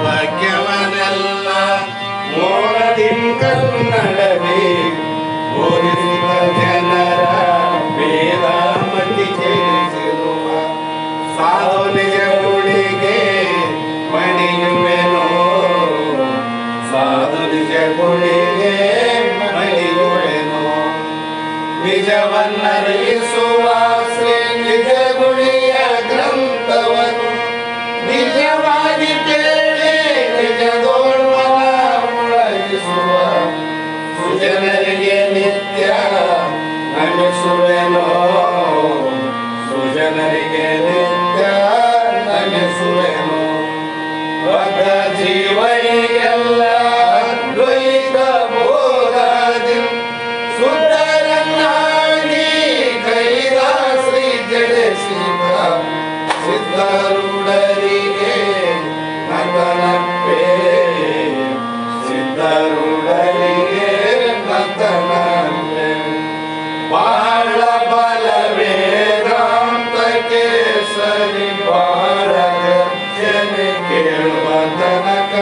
ವಾಕ್ಯವನೆಲ್ಲ ಮೋಡದಿಂ ಕನ್ನಡವೇ ಬೋಧಿಸುವ ಜನರ ವೇದಾಮತಿ ಕೇಳಿಸಿರುವ ಸಾಧು ನಿಜ ಗುಡಿಗೆ ಮಣಿಯುವೆನೋ ಸಾಧು ನಿಜ ಗುಡಿಗೆ ಮಣಿಯುವೆನೋ ನಿಜವನ್ನರಿಸುವ ಶ್ರೀ ನಿಜ ಗುಡಿಯ ಗ್ರಂಥವನ್ನು ನಿಜವಾಗಿ ಕೇಳಿ ನಿಜದೋಳ್ಮನ ಮುಳಗಿಸುವ ಸುಜನರಿಗೆ ನಿತ್ಯ ನಮಿಸುವೆನೋ ಸುಜನರಿಗೆ ನಿತ್ಯ ನಮಿಸುವೆನೋ ಬದ್ಧ ಜೀವರಿಗೆಲ್ಲ ದ್ವೈತ ಬೋಧದಿ ಸುಂದರನ್ನಾಗಿ ಕೈದ ಶ್ರೀ ಜಡಿಸಿದ ಸಿದ್ಧರುಡರಿಗೆ ನತನಪ್ಪೆ ಸಿದ್ಧರುಡರಿಗೆ ನತನಪ್ಪೆ ಬಾಳ ಬಲ ವೇದಾಂತಕ್ಕೆ ಸರಿ ಬಾಳ ಗರ್ಜನೆ ಕೇಳುವ ತನಕ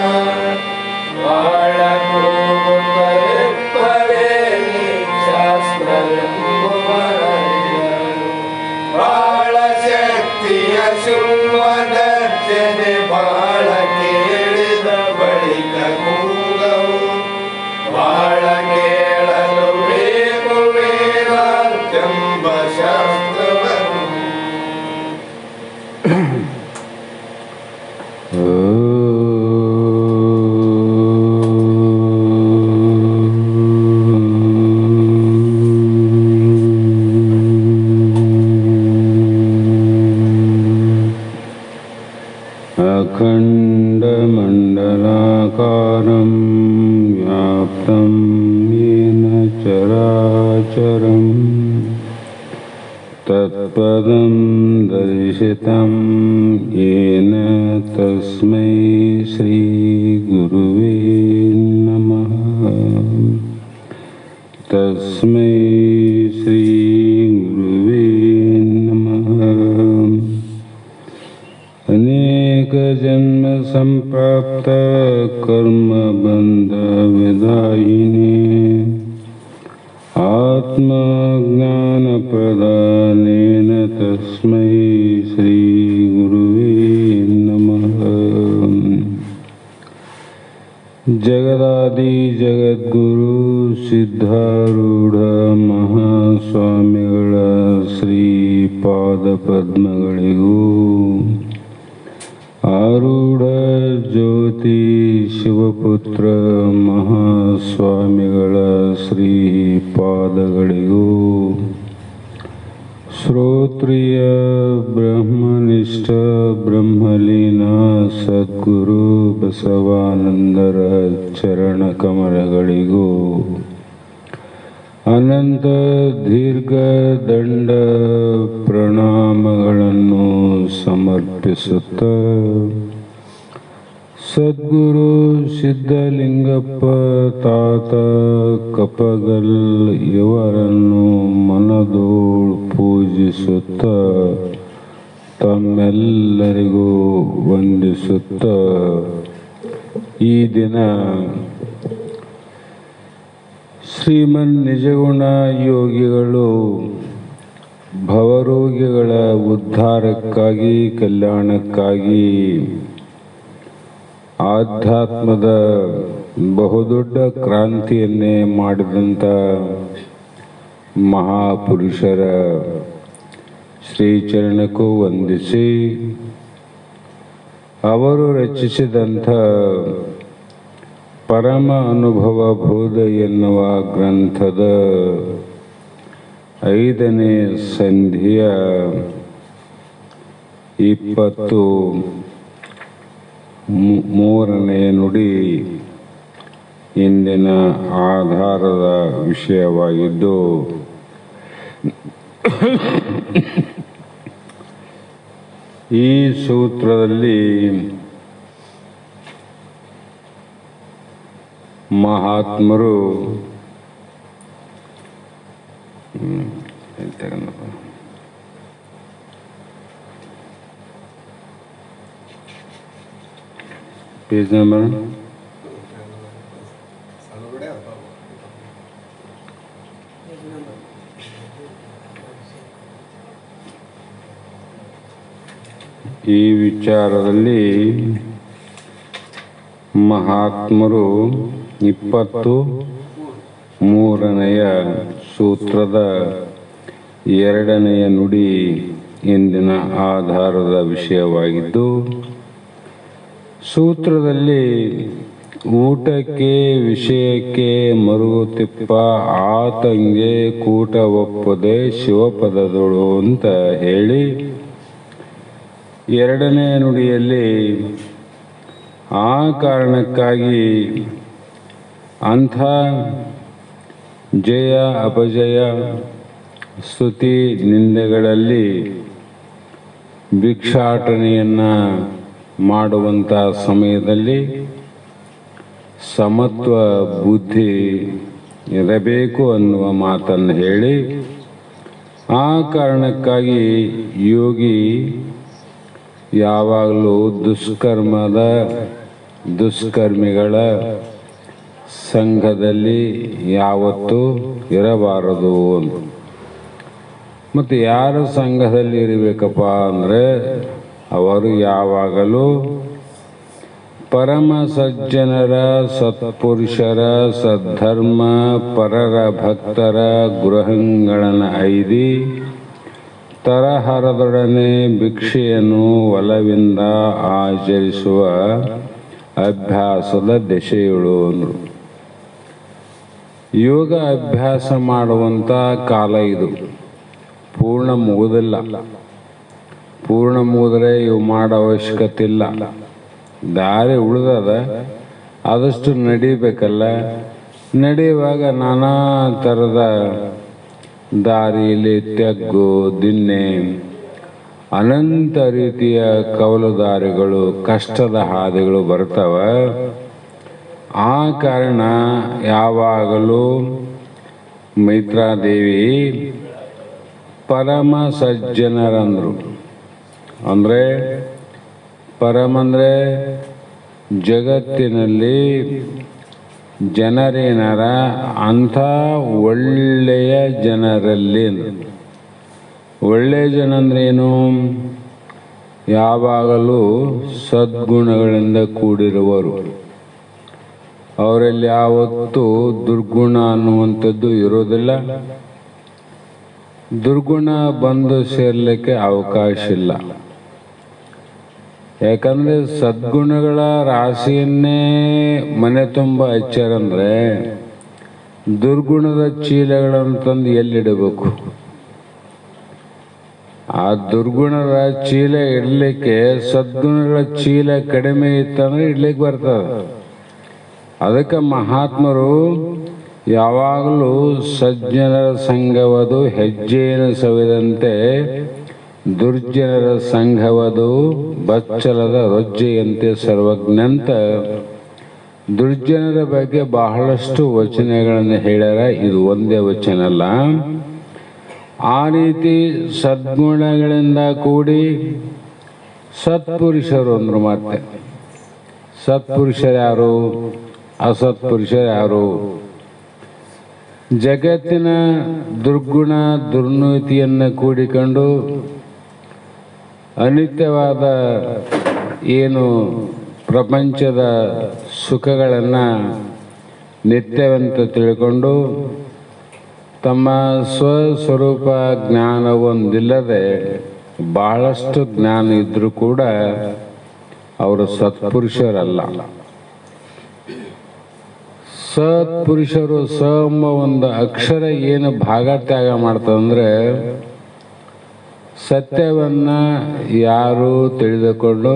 ಬಾಳ ಕೂಗುತ್ತರೆ ಶಾಸ್ತ್ರ ಬಾಳ ಶಕ್ತಿಯ ಶುಂಭದರ್ಜನೆ ಬಾಳ ಕೇಳಿದ ಬಳಿಕ ಕೂಗವು ಬಾಳ ಕೇಳಲು ಬೇಕು ವೇದಾಂತೆಂಬ ಶಾಸ್ತ್ರವನ್ನು अखण्डमण्डलाकारं व्याप्तं येन चराचरं तत्पदं दर्शितं येन तस्मै श्रीगुरुवे नमः तस्मै श्रीगुरुवे नमः अनेक जन्म संप्राप्त कर्म बंध विदायिने आत्मज्ञान प्रदानेन तस्मै श्री गुरुवे नमः जगदादि जगद्गुरु सिद्धारूढ़ महास्वामिಗಳ ಶ್ರೀ ಪಾದ ಪದ್ಮಗಳಿಗೂ ಆರೂಢ ಜ್ಯೋತಿ ಶಿವಪುತ್ರ ಮಹಾಸ್ವಾಮಿಗಳ ಶ್ರೀ ಪಾದಗಳಿಗೂ ಶ್ರೋತ್ರಿಯ ಬ್ರಹ್ಮನಿಷ್ಠ ಬ್ರಹ್ಮಲೀನ ಸದ್ಗುರು ಬಸವಾನಂದರ ಚರಣ ಕಮಲಗಳಿಗೂ ಅನಂತ ದೀರ್ಘ ದಂಡ ಪ್ರಣಾಮಗಳನ್ನು ಸಮರ್ಪಿಸುತ್ತ ಸದ್ಗುರು ಸಿದ್ಧಲಿಂಗಪ್ಪ ತಾತ ಕಪಗಲ್ ಇವರನ್ನು ಮನದೋಳು ಪೂಜಿಸುತ್ತ ತಮ್ಮೆಲ್ಲರಿಗೂ ವಂದಿಸುತ್ತ ಈ ದಿನ ಶ್ರೀಮನ್ ನಿಜಗುಣ ಯೋಗಿಗಳು ಭವರೋಗಿಗಳ ಉದ್ಧಾರಕ್ಕಾಗಿ ಕಲ್ಯಾಣಕ್ಕಾಗಿ ಆಧ್ಯಾತ್ಮದ ಬಹುದೊಡ್ಡ ಕ್ರಾಂತಿಯನ್ನೇ ಮಾಡಿದಂಥ ಮಹಾಪುರುಷರ ಶ್ರೀಚರಣಕ್ಕೂ ವಂದಿಸಿ ಅವರು ರಚಿಸಿದಂಥ ಪರಮ ಅನುಭವ ಬೋಧ ಎನ್ನುವ ಗ್ರಂಥದ 5ನೇ ಸಂಧಿಯ 23ನೇ ನುಡಿ ಇಂದಿನ ಆಧಾರದ ವಿಷಯವಾಗಿದ್ದು ಈ ಸೂತ್ರದಲ್ಲಿ ಮಹಾತ್ಮರು ಪೇಜ್ ನಂಬರ್ ಈ ವಿಚಾರದಲ್ಲಿ ಮಹಾತ್ಮರು 23ನೆಯ ಸೂತ್ರದ 2ನೆಯ ನುಡಿ ಇಂದಿನ ಆಧಾರದ ವಿಷಯವಾಗಿದ್ದು, ಸೂತ್ರದಲ್ಲಿ ಊಟಕ್ಕೆ ವಿಷಯಕ್ಕೆ ಮರುಗುತಿಪ್ಪ ಆತಂಗೆ ಕೂಟ ಒಪ್ಪದೆ ಶಿವಪದದೊಳು ಅಂತ ಹೇಳಿ, 2ನೇ ನುಡಿಯಲ್ಲಿ ಆ ಕಾರಣಕ್ಕಾಗಿ ಅಂಥ ಜಯ ಅಪಜಯ ಸ್ತುತಿ ನಿಂದೆಗಳಲ್ಲಿ ಭಿಕ್ಷಾಟನೆಯನ್ನು ಮಾಡುವಂಥ ಸಮಯದಲ್ಲಿ ಸಮತ್ವ ಬುದ್ಧಿ ಇರಬೇಕು ಅನ್ನುವ ಮಾತನ್ನು ಹೇಳಿ, ಆ ಕಾರಣಕ್ಕಾಗಿ ಯೋಗಿ ಯಾವಾಗಲೂ ದುಷ್ಕರ್ಮಿಗಳ ಸಂಘದಲ್ಲಿ ಯಾವತ್ತೂ ಇರಬಾರದು. ಮತ್ತು ಯಾರ ಸಂಘದಲ್ಲಿ ಇರಬೇಕಪ್ಪ ಅಂದರೆ, ಅವರು ಯಾವಾಗಲೂ ಪರಮ ಸಜ್ಜನರ, ಸತ್ಪುರುಷರ, ಸದ್ಧರ್ಮ ಪರರ ಭಕ್ತರ ಗೃಹಗಳನ್ನು ಐದಿ ತರಹರದೊಡನೆ ಭಿಕ್ಷೆಯನ್ನು ಒಲವಿಂದ ಆಚರಿಸುವ ಅಭ್ಯಾಸದ ದೆಸೆಯುಳು ಅಂದರು. ಯೋಗ ಅಭ್ಯಾಸ ಮಾಡುವಂಥ ಕಾಲ ಇದು. ಪೂರ್ಣ ಮುಗುದಿಲ್ಲ. ಪೂರ್ಣ ಮುಗಿದ್ರೆ ಇವು ಮಾಡೋ ಅವಶ್ಯಕತೆ ಇಲ್ಲ. ದಾರಿ ಉಳಿದದ, ಆದಷ್ಟು ನಡಿಬೇಕಲ್ಲ. ನಡೆಯುವಾಗ ನಾನಾ ಥರದ ದಾರಿಯಲ್ಲಿ ತೆಗ್ಗು ದಿನ್ನೆ ಅನಂತ ರೀತಿಯ ಕವಲು ದಾರಿಗಳು, ಕಷ್ಟದ ಹಾದಿಗಳು ಬರ್ತವೆ. ಆ ಕಾರಣ ಯಾವಾಗಲೂ ಮೈತ್ರಾದೇವಿ ಪರಮ ಸಜ್ಜನರಂದರು. ಅಂದರೆ ಪರಮಂದರೆ ಜಗತ್ತಿನಲ್ಲಿ ಜನರೇನರ ಅಂಥ ಒಳ್ಳೆಯ ಜನರಲ್ಲಿ. ಒಳ್ಳೆಯ ಜನ ಅಂದ್ರೇನು? ಯಾವಾಗಲೂ ಸದ್ಗುಣಗಳಿಂದ ಕೂಡಿರುವರು. ಅವರಲ್ಲಿ ಯಾವತ್ತೂ ದುರ್ಗುಣ ಅನ್ನುವಂಥದ್ದು ಇರೋದಿಲ್ಲ. ದುರ್ಗುಣ ಬಂದು ಸೇರ್ಲಿಕ್ಕೆ ಅವಕಾಶ ಇಲ್ಲ. ಯಾಕಂದರೆ ಸದ್ಗುಣಗಳ ರಾಶಿಯನ್ನೇ ಮನೆ ತುಂಬ ಹಚ್ಚಾರಂದ್ರೆ ದುರ್ಗುಣದ ಚೀಲಗಳನ್ನು ತಂದು ಎಲ್ಲಿಡಬೇಕು? ಆ ದುರ್ಗುಣದ ಚೀಲ ಇಡಲಿಕ್ಕೆ ಸದ್ಗುಣಗಳ ಚೀಲ ಕಡಿಮೆ ಇತ್ತಂದ್ರೆ ಇಡ್ಲಿಕ್ಕೆ ಬರ್ತದೆ. ಅದಕ್ಕೆ ಮಹಾತ್ಮರು ಯಾವಾಗಲೂ ಸಜ್ಜನರ ಸಂಘವದು ಹೆಜ್ಜೆಯನ್ನು ಸವಿದಂತೆ, ದುರ್ಜನರ ಸಂಘವದು ಬಚ್ಚಲದ ರೊಜ್ಜೆಯಂತೆ ಸರ್ವಜ್ಞಂತ ದುರ್ಜನರ ಬಗ್ಗೆ ಬಹಳಷ್ಟು ವಚನಗಳನ್ನು ಹೇಳ್ಯಾರ. ಇದು ಒಂದೇ ವಚನ ಅಲ್ಲ. ಆ ರೀತಿ ಸದ್ಗುಣಗಳಿಂದ ಕೂಡಿ ಸತ್ಪುರುಷರು ಅಂದರು. ಮತ್ತೆ ಸತ್ಪುರುಷರು ಯಾರು? ಅಸತ್ಪುರುಷರು ಯಾರು? ಜಗತ್ತಿನ ದುರ್ಗುಣ ದುರ್ನೀತಿಯನ್ನು ಕೂಡಿಕೊಂಡು ಅನಿತ್ಯವಾದ ಏನು ಪ್ರಪಂಚದ ಸುಖಗಳನ್ನು ನಿತ್ಯವಂತ ತಿಳ್ಕೊಂಡು ತಮ್ಮ ಸ್ವಸ್ವರೂಪ ಜ್ಞಾನವೊಂದಿಲ್ಲದೆ ಬಹಳಷ್ಟು ಜ್ಞಾನ ಇದ್ದರೂ ಕೂಡ ಅವರು ಸತ್ಪುರುಷರಲ್ಲ. ಸತ್ಪುರುಷರು ಸ ಎಂಬ ಒಂದು ಅಕ್ಷರ ಏನು ಭಾಗ ತ್ಯಾಗ ಮಾಡ್ತದಂದ್ರೆ, ಸತ್ಯವನ್ನು ಯಾರು ತಿಳಿದುಕೊಂಡು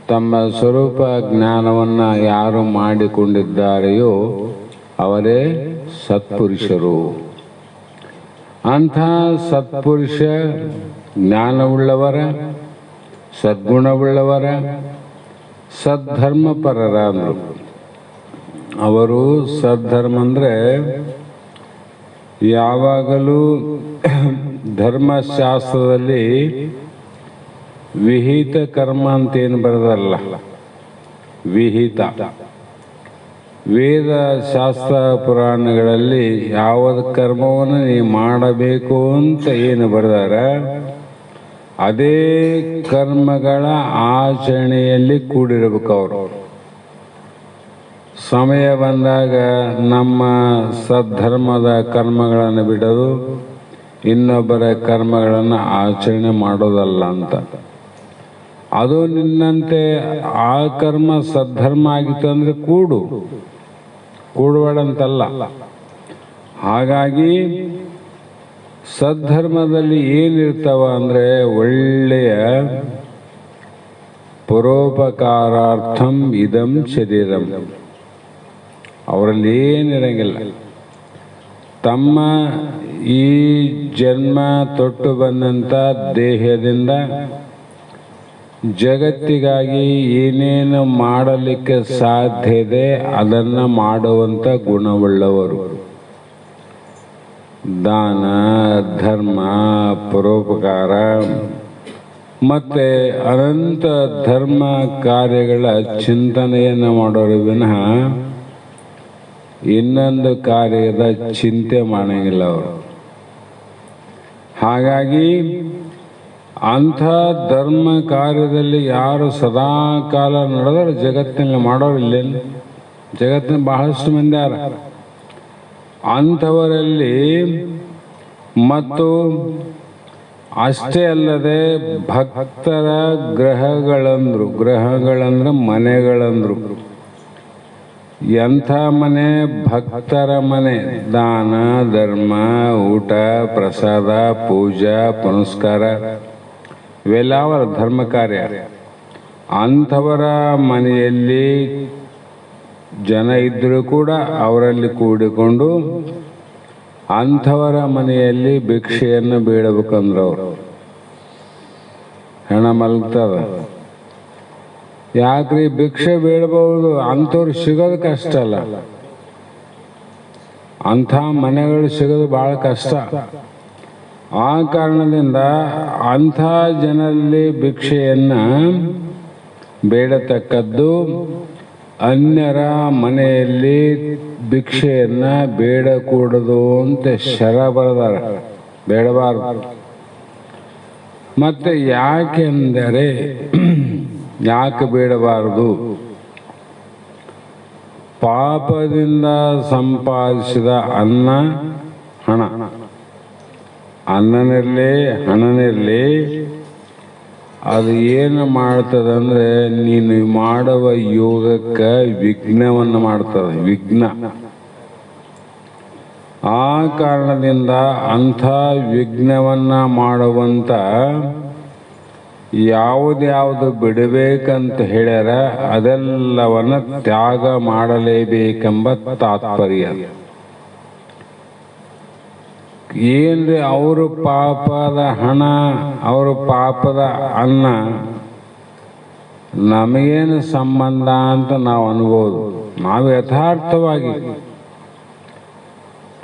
ತಮ್ಮ ಸ್ವರೂಪ ಜ್ಞಾನವನ್ನು ಯಾರು ಮಾಡಿಕೊಂಡಿದ್ದಾರೆಯೋ ಅವರೇ ಸತ್ಪುರುಷರು. ಅಂಥ ಸತ್ಪುರುಷ ಜ್ಞಾನವುಳ್ಳವರ, ಸದ್ಗುಣವುಳ್ಳವರ, ಸದ್ಧರ್ಮಪರರ ಅಂದರು. ಅವರು ಸದ್ಧರ್ಮ ಅಂದರೆ ಯಾವಾಗಲೂ ಧರ್ಮಶಾಸ್ತ್ರದಲ್ಲಿ ವಿಹಿತ ಕರ್ಮ ಅಂತೇನು ಬರೋದಲ್ಲ, ವಿಹಿತ. ವೇದ ಶಾಸ್ತ್ರ ಪುರಾಣಗಳಲ್ಲಿ ಯಾವ ಕರ್ಮವನ್ನು ನೀವು ಮಾಡಬೇಕು ಅಂತ ಏನು ಬರೆದಾರ ಅದೇ ಕರ್ಮಗಳ ಆಚರಣೆಯಲ್ಲಿ ಕೂಡಿರಬೇಕು. ಅವರು ಸಮಯ ಬಂದಾಗ ನಮ್ಮ ಸದ್ಧರ್ಮದ ಕರ್ಮಗಳನ್ನು ಬಿಡೋದು, ಇನ್ನೊಬ್ಬರ ಕರ್ಮಗಳನ್ನು ಆಚರಣೆ ಮಾಡೋದಲ್ಲ ಅಂತ. ಅದು ನಿನ್ನಂತೆ ಆ ಕರ್ಮ ಸದ್ಧರ್ಮ ಆಗಿತ್ತು ಅಂದರೆ ಕೂಡಬೇಡಂತಲ್ಲ. ಹಾಗಾಗಿ ಸದ್ಧರ್ಮದಲ್ಲಿ ಏನಿರ್ತಾವ ಅಂದರೆ ಒಳ್ಳೆಯ ಪರೋಪಕಾರಾರ್ಥಂ ಇದಂ ಶರೀರಂ, ಅವರಲ್ಲಿ ಏನಿರಂಗಿಲ್ಲ. ತಮ್ಮ ಈ ಜನ್ಮ ತೊಟ್ಟು ಬಂದಂಥ ದೇಹದಿಂದ ಜಗತ್ತಿಗಾಗಿ ಏನೇನು ಮಾಡಲಿಕ್ಕೆ ಸಾಧ್ಯ ಇದೆ ಅದನ್ನು ಮಾಡುವಂಥ ಗುಣವುಳ್ಳವರು. ದಾನ, ಧರ್ಮ, ಪರೋಪಕಾರ ಮತ್ತು ಅನಂತ ಧರ್ಮ ಕಾರ್ಯಗಳ ಚಿಂತನೆಯನ್ನು ಮಾಡೋರು ವಿನಃ ಇನ್ನೊಂದು ಕಾರ್ಯದ ಚಿಂತೆ ಮಾಡಂಗಿಲ್ಲ ಅವರು. ಹಾಗಾಗಿ ಅಂಥ ಧರ್ಮ ಕಾರ್ಯದಲ್ಲಿ ಯಾರು ಸದಾ ಕಾಲ ನಡೆದ್ರೆ ಜಗತ್ತಿನಲ್ಲಿ ಮಾಡೋರಿಲ್ಲೇನು? ಜಗತ್ತಿನ ಬಹಳಷ್ಟು ಮಂದಿ ಯಾರ ಅಂಥವರಲ್ಲಿ. ಮತ್ತು ಅಷ್ಟೇ ಅಲ್ಲದೆ ಭಕ್ತರ ಗ್ರಹಗಳಂದ್ರೆ ಮನೆಗಳಂದ್ರು. ಎಂಥ ಮನೆ? ಭಕ್ತರ ಮನೆ. ದಾನ, ಧರ್ಮ, ಊಟ, ಪ್ರಸಾದ, ಪೂಜಾ, ಪುನಸ್ಕಾರ ಇವೆಲ್ಲ ಅವರ ಧರ್ಮ ಕಾರ್ಯ. ಅಂಥವರ ಮನೆಯಲ್ಲಿ ಜನ ಇದ್ದರೂ ಕೂಡ ಅವರಲ್ಲಿ ಕೂಡಿಕೊಂಡು ಅಂಥವರ ಮನೆಯಲ್ಲಿ ಭಿಕ್ಷೆಯನ್ನು ಬೇಡಬೇಕಂದ್ರೆ ಅವರು ಹೆಣ ಮಲಗ್ತದ. ಯಾಕ್ರಿ? ಭಿಕ್ಷೆ ಬೇಡಬಹುದು, ಅಂಥವ್ರು ಸಿಗೋದು ಕಷ್ಟ ಅಲ್ಲ. ಅಂಥ ಮನೆಗಳು ಸಿಗೋದು ಭಾಳ ಕಷ್ಟ. ಆ ಕಾರಣದಿಂದ ಅಂಥ ಜನರಲ್ಲಿ ಭಿಕ್ಷೆಯನ್ನು ಬೇಡತಕ್ಕದ್ದು. ಅನ್ಯರ ಮನೆಯಲ್ಲಿ ಭಿಕ್ಷೆಯನ್ನು ಬೇಡಕೂಡದು ಅಂತ ಶರ ಬರೆದಾರ, ಬೇಡಬಾರದು. ಮತ್ತೆ ಯಾಕೆಂದರೆ ಯಾಕೆ ಬೇಡಬಾರದು? ಪಾಪದಿಂದ ಸಂಪಾದಿಸಿದ ಅನ್ನ, ಹಣ, ಅನ್ನನಿರಲಿ ಹಣನಿರಲಿ, ಅದು ಏನು ಮಾಡ್ತದಂದ್ರೆ ನೀನು ಮಾಡುವ ಯೋಗಕ್ಕೆ ವಿಘ್ನವನ್ನು ಮಾಡ್ತದೆ, ವಿಘ್ನ. ಆ ಕಾರಣದಿಂದ ಅಂಥ ವಿಘ್ನವನ್ನು ಮಾಡುವಂಥ ಯಾವುದ್ಯಾವುದು ಬಿಡಬೇಕಂತ ಹೇಳ್ಯಾರ ಅದೆಲ್ಲವನ್ನು ತ್ಯಾಗ ಮಾಡಲೇಬೇಕೆಂಬ ತಾತ್ಪರ್ಯ. ಏನ್ರಿ ಅವ್ರ ಪಾಪದ ಹಣ, ಅವ್ರ ಪಾಪದ ಅನ್ನ ನಮಗೇನು ಸಂಬಂಧ ಅಂತ ನಾವು ಅನ್ಬೋದು. ನಾವು ಯಥಾರ್ಥವಾಗಿ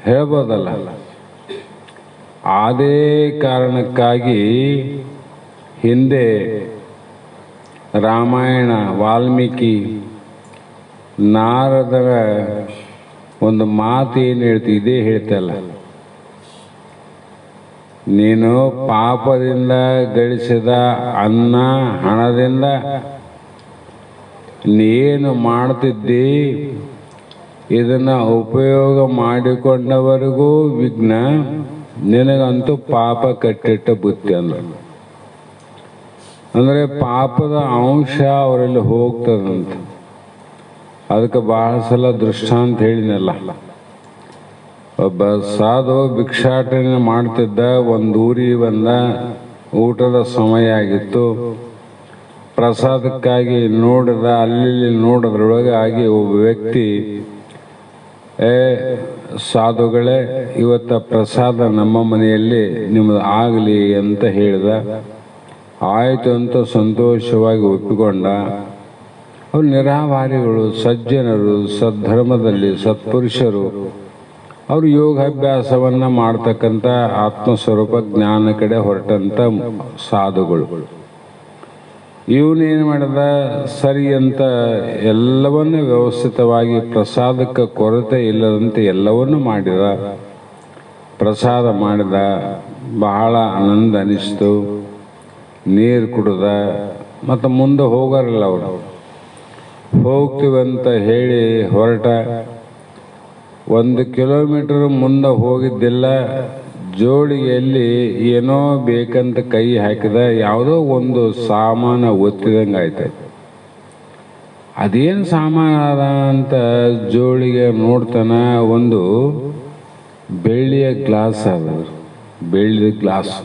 ಹೇಳ್ಬೋದಲ್ಲ. ಅದೇ ಕಾರಣಕ್ಕಾಗಿ ಹಿಂದೆ ರಾಮಾಯಣ, ವಾಲ್ಮೀಕಿ, ನಾರದರ ಒಂದು ಮಾತು ಏನು ಹೇಳ್ತಿ, ಇದೇ ಹೇಳ್ತಲ್ಲ, ನೀನು ಪಾಪದಿಂದ ಗಳಿಸಿದ ಅನ್ನ ಹಣದಿಂದ ನೀನು ಮಾಡ್ತಿದ್ದಿ, ಇದನ್ನು ಉಪಯೋಗ ಮಾಡಿಕೊಂಡವರಿಗೂ ವಿಘ್ನ, ನಿನಗಂತೂ ಪಾಪ ಕಟ್ಟಿಟ್ಟ ಬುತ್ತಿ ಅಂದರೆ ಪಾಪದ ಅಂಶ ಅವರಲ್ಲಿ ಹೋಗ್ತದಂತ. ಅದಕ್ಕೆ ಬಹಳ ಸಲ ದೃಷ್ಟಾಂತ ಹೇಳಿನಲ್ಲ. ಒಬ್ಬ ಸಾಧು ಭಿಕ್ಷಾಟನೆ ಮಾಡ್ತಿದ್ದ. ಒಂದು ಊರಿಗೆ ಬಂದ, ಊಟದ ಸಮಯ ಆಗಿತ್ತು. ಪ್ರಸಾದಕ್ಕಾಗಿ ನೋಡಿದ, ಅಲ್ಲಿ ನೋಡೋದ್ರೊಳಗೆ ಆಗಿ ಒಬ್ಬ ವ್ಯಕ್ತಿ, ಸಾಧುಗಳೇ, ಇವತ್ತ ಪ್ರಸಾದ ನಮ್ಮ ಮನೆಯಲ್ಲಿ ನಿಮ್ಮದು ಆಗಲಿ ಅಂತ ಹೇಳಿದ. ಆಯಿತು ಅಂತ ಸಂತೋಷವಾಗಿ ಒಪ್ಪಿಕೊಂಡ. ಅವ್ರು ನಿರಾಹಾರಿಗಳು, ಸಜ್ಜನರು, ಸದ್ಧರ್ಮದಲ್ಲಿ ಸತ್ಪುರುಷರು. ಅವರು ಯೋಗಾಭ್ಯಾಸವನ್ನು ಮಾಡ್ತಕ್ಕಂಥ ಆತ್ಮಸ್ವರೂಪ ಜ್ಞಾನ ಕಡೆ ಹೊರಟಂಥ ಸಾಧುಗಳು. ಇವನೇನು ಮಾಡಿದ, ಸರಿ ಅಂತ ಎಲ್ಲವನ್ನೂ ವ್ಯವಸ್ಥಿತವಾಗಿ ಪ್ರಸಾದಕ್ಕೆ ಕೊರತೆ ಇಲ್ಲದಂತೆ ಎಲ್ಲವನ್ನೂ ಮಾಡಿದ. ಪ್ರಸಾದ ಮಾಡಿದ, ಬಹಳ ಆನಂದ ಅನಿಸ್ತು. ನೀರು ಕುಡ್ದ. ಮತ್ತು ಮುಂದೆ ಹೋಗಾರಲ್ಲ ಅವರು, ಹೋಗ್ತೀವಂತ ಹೇಳಿ ಹೊರಟ. 1 ಕಿಲೋಮೀಟರ್ ಮುಂದೆ ಹೋಗಿದ್ದಿಲ್ಲ, ಜೋಳಿಗೆಯಲ್ಲಿ ಏನೋ ಬೇಕಂತ ಕೈ ಹಾಕಿದ. ಯಾವುದೋ ಒಂದು ಸಾಮಾನು ಒತ್ತಿದಂಗೆ ಆಯ್ತು. ಅದೇನು ಸಾಮಾನು ಅದ ಅಂತ ಜೋಳಿಗೆ ನೋಡ್ತಾನ. ಒಂದು ಬೆಳ್ಳಿಯ ಗ್ಲಾಸ್ ಅದ, ಬೆಳ್ಳಿಯ ಗ್ಲಾಸ್.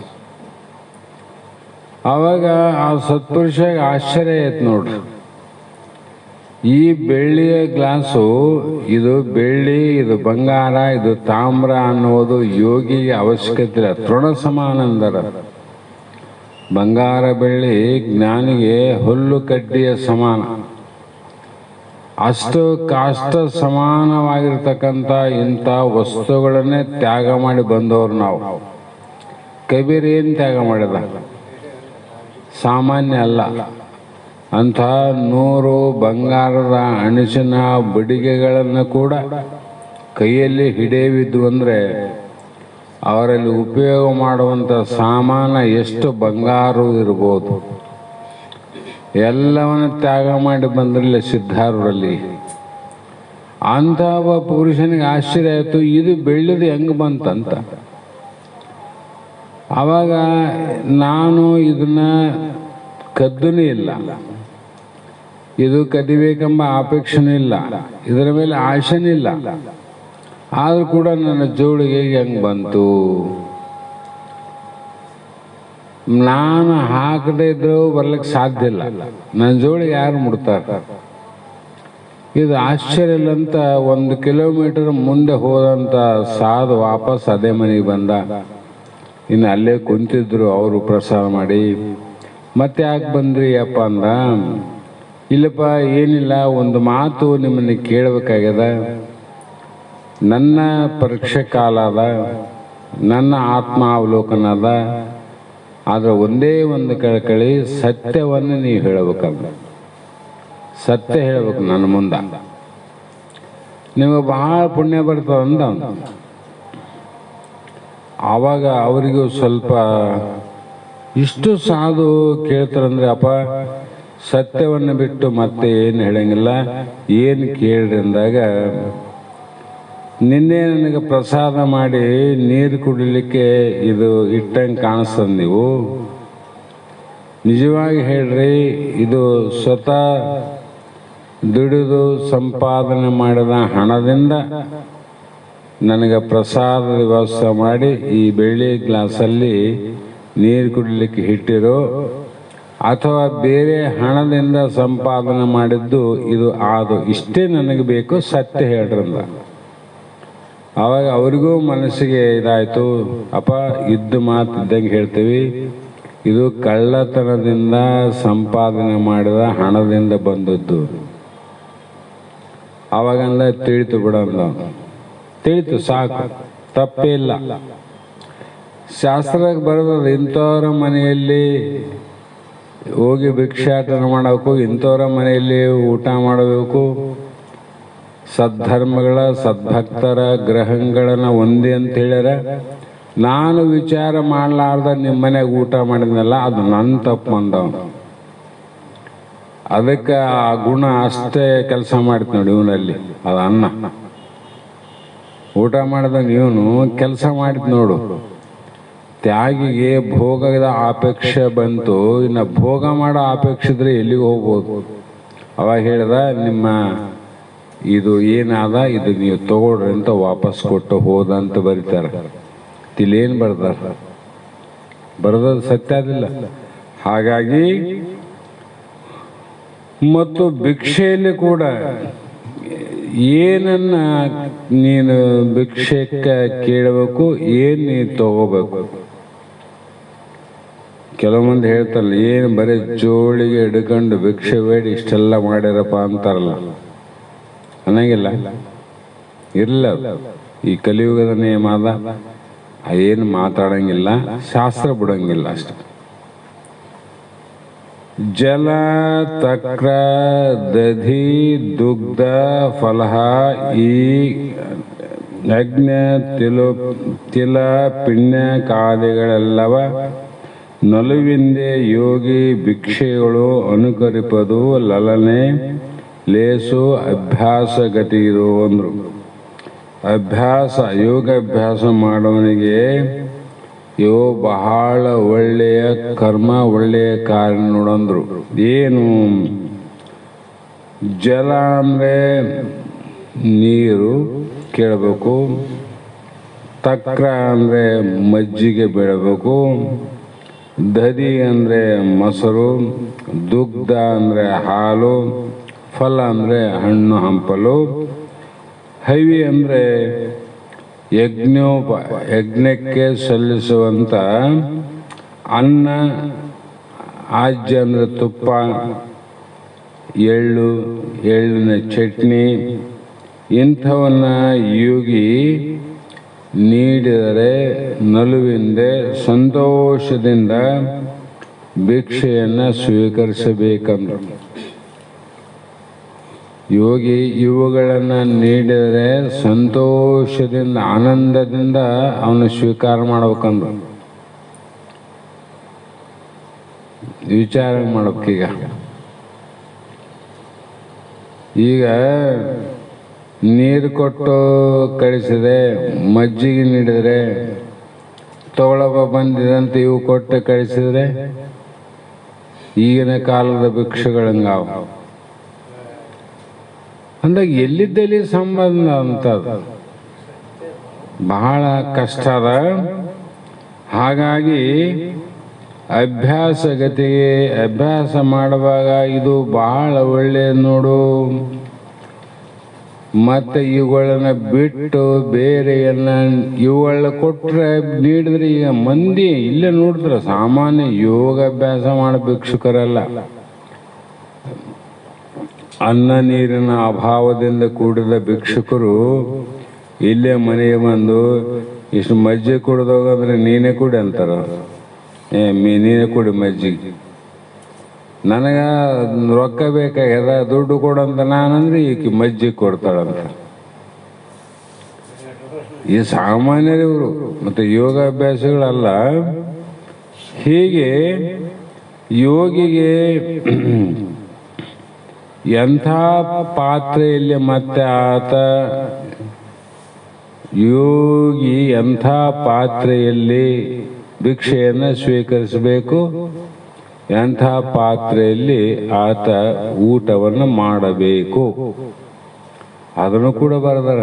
ಆವಾಗ ಆ ಸತ್ಪುರುಷಗೆ ಆಶ್ಚರ್ಯ ಆಯ್ತು ನೋಡ್ರಿ. ಈ ಬೆಳ್ಳಿಯ ಗ್ಲಾಸು, ಇದು ಬೆಳ್ಳಿ, ಇದು ಬಂಗಾರ, ಇದು ತಾಮ್ರ ಅನ್ನೋದು ಯೋಗಿಗೆ ಅವಶ್ಯಕತೆ ಇಲ್ಲ. ತೃಣ ಸಮಾನ ಅಂದರ. ಬಂಗಾರ ಬೆಳ್ಳಿ ಜ್ಞಾನಿಗೆ ಹುಲ್ಲು ಕಡ್ಡಿಯ ಸಮಾನ. ಅಷ್ಟು ಕಾಷ್ಟ ಸಮಾನವಾಗಿರ್ತಕ್ಕಂಥ ಇಂಥ ವಸ್ತುಗಳನ್ನೇ ತ್ಯಾಗ ಮಾಡಿ ಬಂದವರು ನಾವು. ಕಬೀರ್ ಏನು ತ್ಯಾಗ ಮಾಡಿದ? ಸಾಮಾನ್ಯ ಅಲ್ಲ. ಅಂಥ 100 ಬಂಗಾರದ ಅಣಸಿನ ಬಡಿಗೆಗಳನ್ನು ಕೂಡ ಕೈಯಲ್ಲಿ ಹಿಡಿಯವಿದ್ದು ಅಂದರೆ ಅವರಲ್ಲಿ ಉಪಯೋಗ ಮಾಡುವಂಥ ಸಾಮಾನ ಎಷ್ಟು ಬಂಗಾರ ಇರ್ಬೋದು. ಎಲ್ಲವನ್ನು ತ್ಯಾಗ ಮಾಡಿ ಬಂದ್ರಲ್ಲ ಸಿದ್ಧಾರೂಢರಲ್ಲಿ. ಅಂಥ ಒಬ್ಬ ಪುರುಷನಿಗೆ ಆಶ್ಚರ್ಯ ಆಯಿತು, ಇದು ಬೆಳ್ಳಿದು ಹೆಂಗೆ ಬಂತಂತ. ಆವಾಗ ನಾನು ಇದನ್ನ ಕದ್ದೂ ಇಲ್ಲ, ಇದು ಕದಿಬೇಕೆಂಬ ಅಪೇಕ್ಷೆನೂ ಇಲ್ಲ, ಇದರ ಮೇಲೆ ಆಶೆನೂ ಇಲ್ಲ. ಆದರೂ ಕೂಡ ನನ್ನ ಜೋಳಿಗೆ ಹೆಂಗೆ ಬಂತು? ನಾನು ಹಾಕದೇ ಇದ್ರೂ ಬರ್ಲಿಕ್ಕೆ ಸಾಧ್ಯ ಇಲ್ಲ. ನನ್ನ ಜೋಳಿಗೆ ಯಾರು ಮುಡ್ತಾರೆ? ಇದು ಆಶ್ಚರ್ಯ ಇಲ್ಲ ಅಂತ 1 ಕಿಲೋಮೀಟರ್ ಮುಂದೆ ಹೋದಂಥ ಸಾಧು ವಾಪಸ್ ಅದೇ ಮನೆಗೆ ಬಂದ. ಇನ್ನು ಅಲ್ಲೇ ಕುಂತಿದ್ರು ಅವರು ಪ್ರಸಾದ ಮಾಡಿ. ಮತ್ತೆ ಯಾಕೆ ಬಂದ್ರಿ ಅಪ್ಪ ಅಂದ. ಇಲ್ಲಪ್ಪ ಏನಿಲ್ಲ, ಒಂದು ಮಾತು ನಿಮ್ಮನ್ನು ಕೇಳಬೇಕಾಗ್ಯದ. ನನ್ನ ಪರೀಕ್ಷೆ ಕಾಲ ಅದ, ನನ್ನ ಆತ್ಮ ಅವಲೋಕನ ಅದ. ಆದರೆ ಒಂದೇ ಒಂದು ಕಳಕಳಿ, ಸತ್ಯವನ್ನು ನೀವು ಹೇಳಬೇಕಂತ. ಸತ್ಯ ಹೇಳಬೇಕು ನನ್ನ ಮುಂದೆ, ನಿಮಗೆ ಬಹಳ ಪುಣ್ಯ ಬರ್ತದಂದ. ಆವಾಗ ಅವರಿಗೂ ಸ್ವಲ್ಪ ಇಷ್ಟು ಸಾಧು ಕೇಳ್ತಾರಂದ್ರೆ, ಅಪ್ಪ ಸತ್ಯವನ್ನು ಬಿಟ್ಟು ಮತ್ತೆ ಏನು ಹೇಳಂಗಿಲ್ಲ, ಏನು ಕೇಳ್ರಿ ಅಂದಾಗ, ನಿನ್ನೆ ನನಗೆ ಪ್ರಸಾದ ಮಾಡಿ ನೀರು ಕುಡಿಲಿಕ್ಕೆ ಇದು ಇಟ್ಟಂಗೆ ಕಾಣಿಸ್ತದ. ನೀವು ನಿಜವಾಗಿ ಹೇಳ್ರಿ, ಇದು ಸ್ವತಃ ದುಡಿದು ಸಂಪಾದನೆ ಮಾಡಿದ ಹಣದಿಂದ ನನಗೆ ಪ್ರಸಾದ ವ್ಯವಸ್ಥೆ ಮಾಡಿ ಈ ಬೆಳ್ಳಿ ಗ್ಲಾಸಲ್ಲಿ ನೀರು ಕುಡಿಲಿಕ್ಕೆ ಇಟ್ಟಿರೋ, ಅಥವಾ ಬೇರೆ ಹಣದಿಂದ ಸಂಪಾದನೆ ಮಾಡಿದ್ದು ಇದು ಆದು, ಇಷ್ಟೇ ನನಗೆ ಬೇಕು, ಸತ್ಯ ಹೇಳ್ರಂದ. ಆವಾಗ ಅವ್ರಿಗೂ ಮನಸ್ಸಿಗೆ ಇದಾಯಿತು. ಅಪ್ಪ ಇದ್ದು ಮಾತು ಇದ್ದಂಗೆ ಹೇಳ್ತೀವಿ, ಇದು ಕಳ್ಳತನದಿಂದ ಸಂಪಾದನೆ ಮಾಡಿದ ಹಣದಿಂದ ಬಂದದ್ದು. ಆವಾಗಂದ ತಿಳಿತು ಬಿಡಂದ. ತಿಳಿತು, ಸಾಕು, ತಪ್ಪೇ ಇಲ್ಲ. ಶಾಸ್ತ್ರಕ್ಕೆ ಬರೋದು ಇಂಥವ್ರ ಮನೆಯಲ್ಲಿ ಹೋಗಿ ಭಿಕ್ಷಾಟನೆ ಮಾಡಬೇಕು, ಇಂಥವ್ರ ಮನೆಯಲ್ಲಿ ಊಟ ಮಾಡಬೇಕು, ಸದ್ಧರ್ಮಗಳ ಸದ್ಭಕ್ತರ ಗ್ರಹಗಳನ್ನು ಒಂದೇ ಅಂತ ಹೇಳ್ಯಾರ. ನಾನು ವಿಚಾರ ಮಾಡಲಾರ್ದ ನಿಮ್ಮ ಮನೆಗೆ ಊಟ ಮಾಡಿದ್ನಲ್ಲ, ಅದು ನನ್ನ ತಪ್ಪು ಅಂದವನು. ಅದಕ್ಕೆ ಆ ಗುಣ ಅಷ್ಟೇ ಕೆಲಸ ಮಾಡ್ತು ನೋಡಿ ಇವನಲ್ಲಿ. ಅದು ಅನ್ನ ಊಟ ಮಾಡಿದ ಇವನು ಕೆಲಸ ಮಾಡಿದ್ ನೋಡು. ತ್ಯಾಗಿಗೆ ಭೋಗದ ಅಪೇಕ್ಷೆ ಬಂತು, ಇನ್ನು ಭೋಗ ಮಾಡೋ ಅಪೇಕ್ಷೆ ಇದ್ರೆ ಎಲ್ಲಿಗೆ ಹೋಗ್ಬೋದು. ಅವಾಗ ಹೇಳ್ದ, ನಿಮ್ಮ ಇದು ಏನಾದ ಇದು ನೀವು ತಗೊಳ್ರಿ ಅಂತ ವಾಪಸ್ ಕೊಟ್ಟು ಹೋದ ಅಂತ ಬರೀತಾರೆ. ತಿಲೇನು ಬರ್ದಾರ, ಬರೆದದ್ದು ಸತ್ಯ ಅದಿಲ್ಲ. ಹಾಗಾಗಿ ಮತ್ತು ಭಿಕ್ಷೆಯಲ್ಲಿ ಕೂಡ ಏನನ್ನ ನೀನು ಭಿಕ್ಷೆಕ್ಕೆ ಕೇಳಬೇಕು, ಏನು ನೀನು ತಗೋಬೇಕು. ಕೆಲವು ಮಂದಿ ಹೇಳ್ತಾರಲ್ಲ, ಏನು ಬರೀ ಜೋಳಿಗೆ ಹಿಡ್ಕೊಂಡು ಭಿಕ್ಷೆ ಬೇಡಿ ಇಷ್ಟೆಲ್ಲ ಮಾಡ್ಯಾರಪ್ಪ ಅಂತಾರಲ್ಲ, ಅನ್ನಂಗಿಲ್ಲ. ಇರಲ್ಲ, ಈ ಕಲಿಯುಗದ ನಿಯಮ ಅದ, ಏನು ಮಾತಾಡಂಗಿಲ್ಲ, ಶಾಸ್ತ್ರ ಬಿಡಂಗಿಲ್ಲ ಅಷ್ಟೆ. ಜಲ ತಕ್ರ ದಧಿ ದುಗ್ಧ ಫಲಹ ಈ ಯಜ್ಞ ತಿಲ ಪಿಣ್ಯ ಕಾದಿಗಳೆಲ್ಲವ ನಲುವಿಂದೆ ಯೋಗಿ ಭಿಕ್ಷೆಗಳು ಅನುಕರಿಪದು ಲಲನೆ ಲೇಸು ಅಭ್ಯಾಸ ಗತಿ ಇರು ಅಂದರು. ಅಭ್ಯಾಸ ಯೋಗಾಭ್ಯಾಸ ಮಾಡೋನಿಗೆ ಇವು ಬಹಳ ಒಳ್ಳೆಯ ಕರ್ಮ, ಒಳ್ಳೆಯ ಕಾರ್ಯ ನೋಡಂದ್ರು. ಏನು? ಜಲ ಅಂದರೆ ನೀರು ಕೇಳಬೇಕು, ತಕ್ರ ಅಂದರೆ ಮಜ್ಜಿಗೆ ಬೇಡಬೇಕು, ದಧಿ ಅಂದರೆ ಮೊಸರು, ದುಗ್ಧ ಅಂದರೆ ಹಾಲು, ಫಲ ಅಂದರೆ ಹಣ್ಣು ಹಂಪಲು, ಹವಿ ಅಂದರೆ ಯಜ್ಞಕ್ಕೆ ಸಲ್ಲಿಸುವಂಥ ಅನ್ನ, ಆಜ್ಯ ಅಂದರೆ ತುಪ್ಪ, ಎಳ್ಳಿನ ಚಟ್ನಿ, ಇಂಥವನ್ನ ಯೋಗಿ ನೀಡಿದರೆ ನಲುವಿಂದೆ ಸಂತೋಷದಿಂದ ಭಿಕ್ಷೆಯನ್ನು ಸ್ವೀಕರಿಸಬೇಕಂದ್ರು. ಯೋಗಿ ಇವುಗಳನ್ನು ನೀಡಿದರೆ ಸಂತೋಷದಿಂದ ಆನಂದದಿಂದ ಅವನು ಸ್ವೀಕಾರ ಮಾಡ್ಬೇಕಂದ್ರು. ವಿಚಾರ ಮಾಡ್ಬೇಕೀಗ. ಈಗ ನೀರು ಕೊಟ್ಟು ಕಳಿಸಿದೆ, ಮಜ್ಜಿಗೆ ನೀಡಿದರೆ ತಗೊಳಬ ಬಂದಿದಂತೆ ಇವು ಕೊಟ್ಟು ಕಳಿಸಿದ್ರೆ ಈಗಿನ ಕಾಲದ ಭಿಕ್ಷುಗಳಂಗಾವ ಅಂದಾಗ ಎಲ್ಲಿದ್ದಲ್ಲಿ ಸಂಬಂಧ ಅಂತದು ಬಹಳ ಕಷ್ಟ ಅದ. ಹಾಗಾಗಿ ಅಭ್ಯಾಸಗತಿಗೆ ಅಭ್ಯಾಸ ಮಾಡುವಾಗ ಇದು ಬಹಳ ಒಳ್ಳೆಯದು ನೋಡು. ಮತ್ತು ಇವುಗಳನ್ನ ಬಿಟ್ಟು ಬೇರೆಯನ್ನ ಇವುಗಳನ್ನ ಕೊಟ್ಟರೆ ನೀಡಿದ್ರೆ ಈಗ ಮಂದಿ ಇಲ್ಲೇ ನೋಡಿದ್ರೆ ಸಾಮಾನ್ಯ ಯೋಗಾಭ್ಯಾಸ ಮಾಡೋ ಭಿಕ್ಷುಕರಲ್ಲ. ಅನ್ನ ನೀರಿನ ಅಭಾವದಿಂದ ಕೂಡಿದ ಭಿಕ್ಷುಕರು ಇಲ್ಲೇ ಮನೆಗೆ ಬಂದು ಇಷ್ಟು ಮಜ್ಜಿಗೆ ಕುಡ್ದೋಗಂದ್ರೆ ನೀನೇ ಕುಡಿ ಅಂತಾರ. ನೀನೇ ಕುಡಿ ಮಜ್ಜಿಗೆ, ನನಗೆ ರೊಕ್ಕ ಬೇಕಾಗ್ಯದ ದುಡ್ಡು ಕೊಡಂತ ನಾನಂದ್ರೆ ಈಕೆ ಮಜ್ಜಿಗೆ ಕೊಡ್ತಾಳಂತ. ಈ ಸಾಮಾನ್ಯರಿವರು ಮತ್ತು ಯೋಗಾಭ್ಯಾಸಗಳಲ್ಲ. ಹೀಗೆ ಯೋಗಿಗೆ ಎಂಥ ಪಾತ್ರೆಯಲ್ಲಿ ಮತ್ತೆ ಆತ ಯೋಗಿ ಎಂಥ ಪಾತ್ರೆಯಲ್ಲಿ ಭಿಕ್ಷೆಯನ್ನು ಸ್ವೀಕರಿಸಬೇಕು, ಎಂಥ ಪಾತ್ರೆಯಲ್ಲಿ ಆತ ಊಟವನ್ನು ಮಾಡಬೇಕು ಅದನ್ನು ಕೂಡ ಬರೆದಾರ.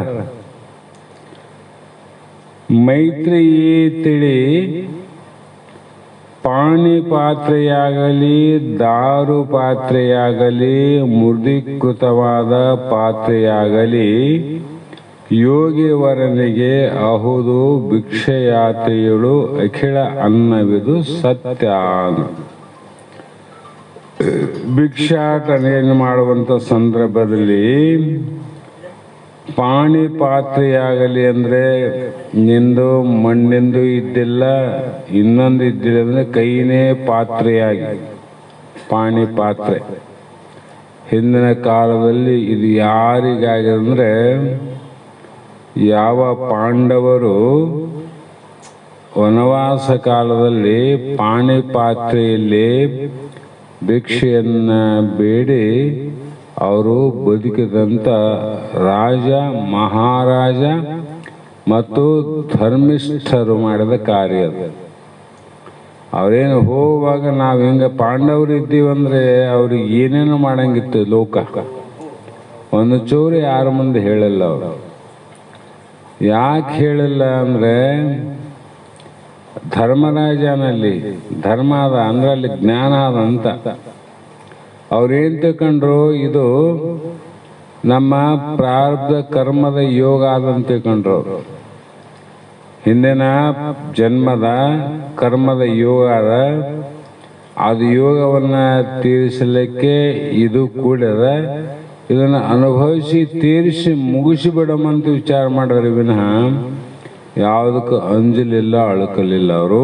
ಮೈತ್ರಿಯೇ ತಿಳಿ ಪಾಣಿ ಪಾತ್ರೆಯಾಗಲಿ ದಾರು ಪಾತ್ರೆಯಾಗಲಿ ಮೃದೀಕೃತವಾದ ಪಾತ್ರೆಯಾಗಲಿ ಯೋಗಿವರನಿಗೆ ಅಹುದು ಭಿಕ್ಷೆಯಾತ್ರೆಯಳು ಅಖಿಳ ಅನ್ನವಿದು ಸತ್ಯ. ಭಿಕ್ಷಾಟನೆಯನ್ನು ಮಾಡುವಂಥ ಸಂದರ್ಭದಲ್ಲಿ ಪಾಣಿ ಪಾತ್ರೆಯಾಗಲಿ ಅಂದರೆ ನಿಂದು ಮಣ್ಣಿಂದು ಇದ್ದಿಲ್ಲ, ಇನ್ನೊಂದು ಇದ್ದಿಲ್ಲ ಅಂದರೆ ಕೈನೇ ಪಾತ್ರೆಯಾಗಿ ಪಾಣಿ ಪಾತ್ರೆ. ಹಿಂದಿನ ಕಾಲದಲ್ಲಿ ಇದು ಯಾರಿಗಾಗಿದ್ರೆ ಯಾವ ಪಾಂಡವರು ವನವಾಸ ಕಾಲದಲ್ಲಿ ಪಾಣಿ ಪಾತ್ರೆಯಲ್ಲಿ ಭಿಕ್ಷೆಯನ್ನು ಬೇಡಿ ಅವರು ಬದುಕಿದಂಥ ರಾಜ, ಮಹಾರಾಜ ಮತ್ತು ಧರ್ಮಿಷ್ಠರು ಮಾಡಿದ ಕಾರ್ಯ. ಅವರೇನು ಹೋಗುವಾಗ ನಾವು ಹಿಂಗೆ ಪಾಂಡವರು ಇದ್ದೀವಂದ್ರೆ ಅವ್ರಿಗೆ ಏನೇನು ಮಾಡಂಗಿತ್ತು ಲೋಕ. ಒಂದು ಚೂರು ಯಾರ ಮುಂದೆ ಹೇಳಿಲ್ಲ ಅವರು. ಯಾಕೆ ಹೇಳಿಲ್ಲ ಅಂದರೆ ಧರ್ಮರಾಜನಲ್ಲಿ ಧರ್ಮ ಅದ ಅಂದ್ರೆ ಅಲ್ಲಿ ಜ್ಞಾನ ಅದ ಅಂತ. ಅವ್ರೇನು ತಿಳ್ಕೊಂಡ್ರು, ಇದು ನಮ್ಮ ಪ್ರಾರಬ್ಧ ಕರ್ಮದ ಯೋಗ ಆದಂತ ತಿಳ್ಕೊಂಡ್ರು. ಅವರು ಹಿಂದಿನ ಜನ್ಮದ ಕರ್ಮದ ಯೋಗ ಅದ, ಅದು ಯೋಗವನ್ನು ತೀರಿಸಲಿಕ್ಕೆ ಇದು ಕೂಡದ, ಇದನ್ನು ಅನುಭವಿಸಿ ತೀರಿಸಿ ಮುಗಿಸಿಬಿಡಮಂತ ವಿಚಾರ ಮಾಡಿದ್ರೆ ವಿನಃ ಯಾವುದಕ್ಕೂ ಅಂಜಲಿಲ್ಲ, ಅಳುಕಲಿಲ್ಲ ಅವರು.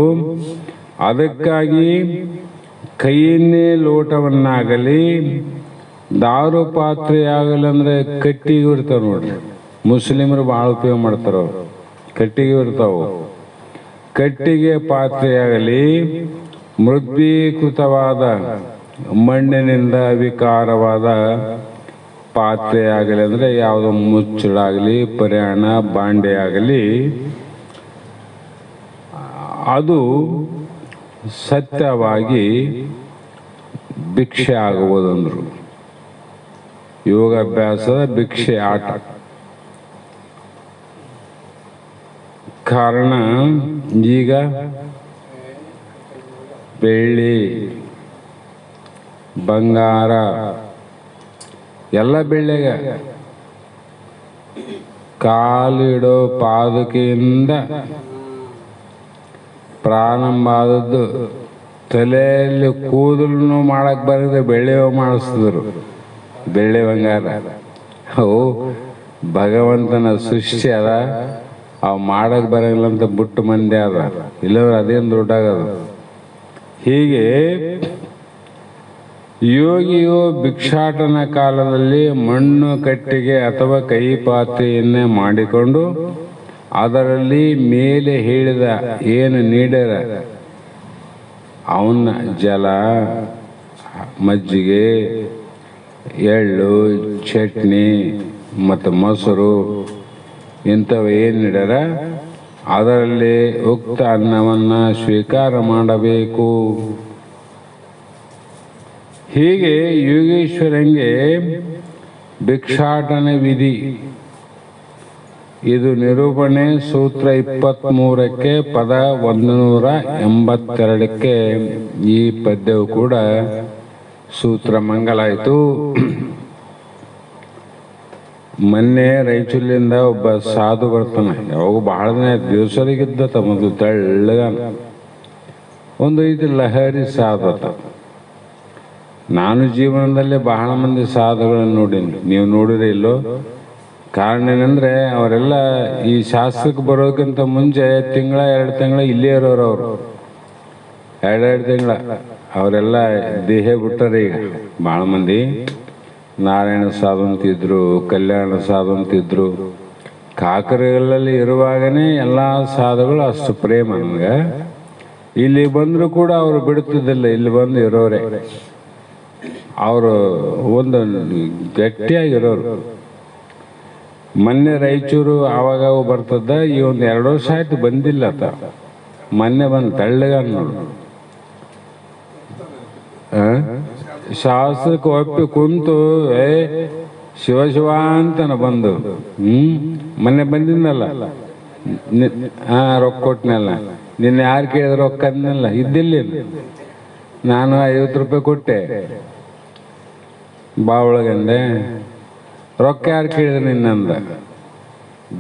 ಅದಕ್ಕಾಗಿ ಕೈಯನ್ನೇ ಲೋಟವನ್ನಾಗಲಿ ದಾರು ಪಾತ್ರೆಯಾಗಲಿ ಅಂದರೆ ಕಟ್ಟಿಗೆ ಇರ್ತಾವೆ ನೋಡ್ರಿ. ಮುಸ್ಲಿಮರು ಭಾಳ ಉಪಯೋಗ ಮಾಡ್ತಾರೆ. ಅವ್ರು ಕಟ್ಟಿಗೆ ಇರ್ತಾವೆ. ಕಟ್ಟಿಗೆ ಪಾತ್ರೆಯಾಗಲಿ ಮೃದ್ವೀಕೃತವಾದ ಮಣ್ಣಿನಿಂದ ವಿಕಾರವಾದ ಪಾತ್ರೆಯಾಗಲಿ ಅಂದರೆ ಯಾವುದೋ ಮುಚ್ಚಳಾಗಲಿ ಪರಿಯಾಣ ಬಾಂಡೆ ಆಗಲಿ ಅದು ಸತ್ಯವಾಗಿ ಭಿಕ್ಷೆ ಆಗುವುದಂದ್ರು. ಯೋಗಾಭ್ಯಾಸದ ಭಿಕ್ಷೆ ಆಟ. ಕಾರಣ ಈಗ ಬೆಳ್ಳಿ ಬಂಗಾರ ಎಲ್ಲ ಬೆಳ್ಳಿಗೆ ಕಾಲಿಡೋ ಪಾದುಕೆಯಿಂದ ಪ್ರಾರಂಭ ಆದದ್ದು. ತಲೆಯಲ್ಲಿ ಕೂದಲು ಮಾಡಕ್ಕೆ ಬರದೆ ಬೆಳ್ಳಿವ ಮಾಡಿಸಿದ್ರು. ಬೆಳ್ಳಿ ಬಂಗಾರ ಅವು ಭಗವಂತನ ಸೃಷ್ಟಿ ಅದ. ಅವು ಮಾಡಕ್ಕೆ ಬರಂಗಿಲ್ಲ ಅಂತ ಬಿಟ್ಟು ಮಂದಿ ಅದ. ಇಲ್ಲವ್ರು ಅದೇನು ದುಡ್ಡಾಗದು. ಹೀಗೆ ಯೋಗಿಯು ಭಿಕ್ಷಾಟನ ಕಾಲದಲ್ಲಿ ಮಣ್ಣು ಕಟ್ಟಿಗೆ ಅಥವಾ ಕೈ ಪಾತ್ರೆಯನ್ನೇ ಮಾಡಿಕೊಂಡು ಅದರಲ್ಲಿ ಮೇಲೆ ಹೇಳಿದ ಏನು ನೀಡರ ಅವನ್ನ ಜಲ, ಮಜ್ಜಿಗೆ, ಎಳ್ಳು, ಚಟ್ನಿ ಮತ್ತು ಮೊಸರು ಇಂಥವು ಏನು ನೀಡರ ಅದರಲ್ಲಿ ಉಕ್ತ ಅನ್ನವನ್ನು ಸ್ವೀಕಾರ ಮಾಡಬೇಕು. ಹೀಗೆ ಯೋಗೇಶ್ವರಂಗೆ ಭಿಕ್ಷಾಟನೆ ವಿಧಿ ಇದು ನಿರೂಪಣೆ ಸೂತ್ರ 23ಕ್ಕೆ ಪದ 182ಕ್ಕೆ ಈ ಪದ್ಯವು ಕೂಡ ಸೂತ್ರ ಮಂಗಲಾಯಿತು. ಮೊನ್ನೆ ರಾಯಚೂರಿನಿಂದ ಒಬ್ಬ ಸಾಧು ಬರ್ತಾನೆ. ಯಾವಾಗ ಬಹಳ ದಿವಸರಿಗಿದ್ದ ತಮ್ಮದು ತೆಳ್ಳಗ ಒಂದು ಇದು ಲಹರಿ ಸಾಧತ. ನಾನು ಜೀವನದಲ್ಲಿ ಬಹಳ ಮಂದಿ ಸಾಧುಗಳನ್ನು ನೋಡೀನಿ. ನೀವು ನೋಡಿದ್ರೆ ಇಲ್ಲೋ? ಕಾರಣ ಏನಂದ್ರೆ ಅವರೆಲ್ಲ ಈ ಶಾಸ್ತ್ರಕ್ಕೆ ಬರೋದಕ್ಕಿಂತ ಮುಂಚೆ ತಿಂಗಳ 2 ತಿಂಗಳ ಇಲ್ಲೇ ಇರೋರು. ಅವರು 2 ತಿಂಗಳ ಅವರೆಲ್ಲ ದೇಹ ಬಿಟ್ಟರೆ. ಈಗ ಭಾಳ ಮಂದಿ ನಾರಾಯಣ ಸಾಧು ಅಂತಿದ್ರು, ಕಲ್ಯಾಣ ಸಾಧು ಅಂತಿದ್ರು. ಕಾಕರಗಳಲ್ಲಿ ಇರುವಾಗನೇ ಎಲ್ಲ ಸಾಧುಗಳು ಅಷ್ಟು ಪ್ರೇಮ ನಮ್ಗೆ. ಇಲ್ಲಿ ಬಂದರೂ ಕೂಡ ಅವರು ಬಿಡುತ್ತಿದ್ದಿಲ್ಲ. ಇಲ್ಲಿ ಬಂದು ಇರೋರೆ ಅವರು ಒಂದು ಗಟ್ಟಿಯಾಗಿರೋರು. ಮೊನ್ನೆ ರಾಯಚೂರು ಆವಾಗ ಬರ್ತದ. ಈ ಒಂದು 2 ವರ್ಷ ಆಯ್ತು ಬಂದಿಲ್ಲ ಆತ. ಮೊನ್ನೆ ಬಂದು ತೆಳ್ಳಗ ನೋಡು. ಶಾಸ್ತ್ರಕ್ಕೆ ಒಪ್ಪಿ ಕುಂತು ಶಿವ ಶಿವ ಅಂತನ ಬಂದು ಮೊನ್ನೆ ಬಂದಿದ್ನಲ್ಲ. ರೊಕ್ಕ ಕೊಟ್ಟನಲ್ಲ. ನಿನ್ನೆ ಯಾರು ಕೇಳಿದ್ರೆ ರೊಕ್ಕ ಅಂದನಲ್ಲ. ಇದ್ದಿಲ್ಲ. ನಾನು 50 ರೂಪಾಯಿ ಕೊಟ್ಟೆ. ಬಾ ಒಳಗಂದೆ. ರೊಕ್ಕ ಯಾರು ಕೇಳಿದ್ರೆ ನಿನ್ನಂದ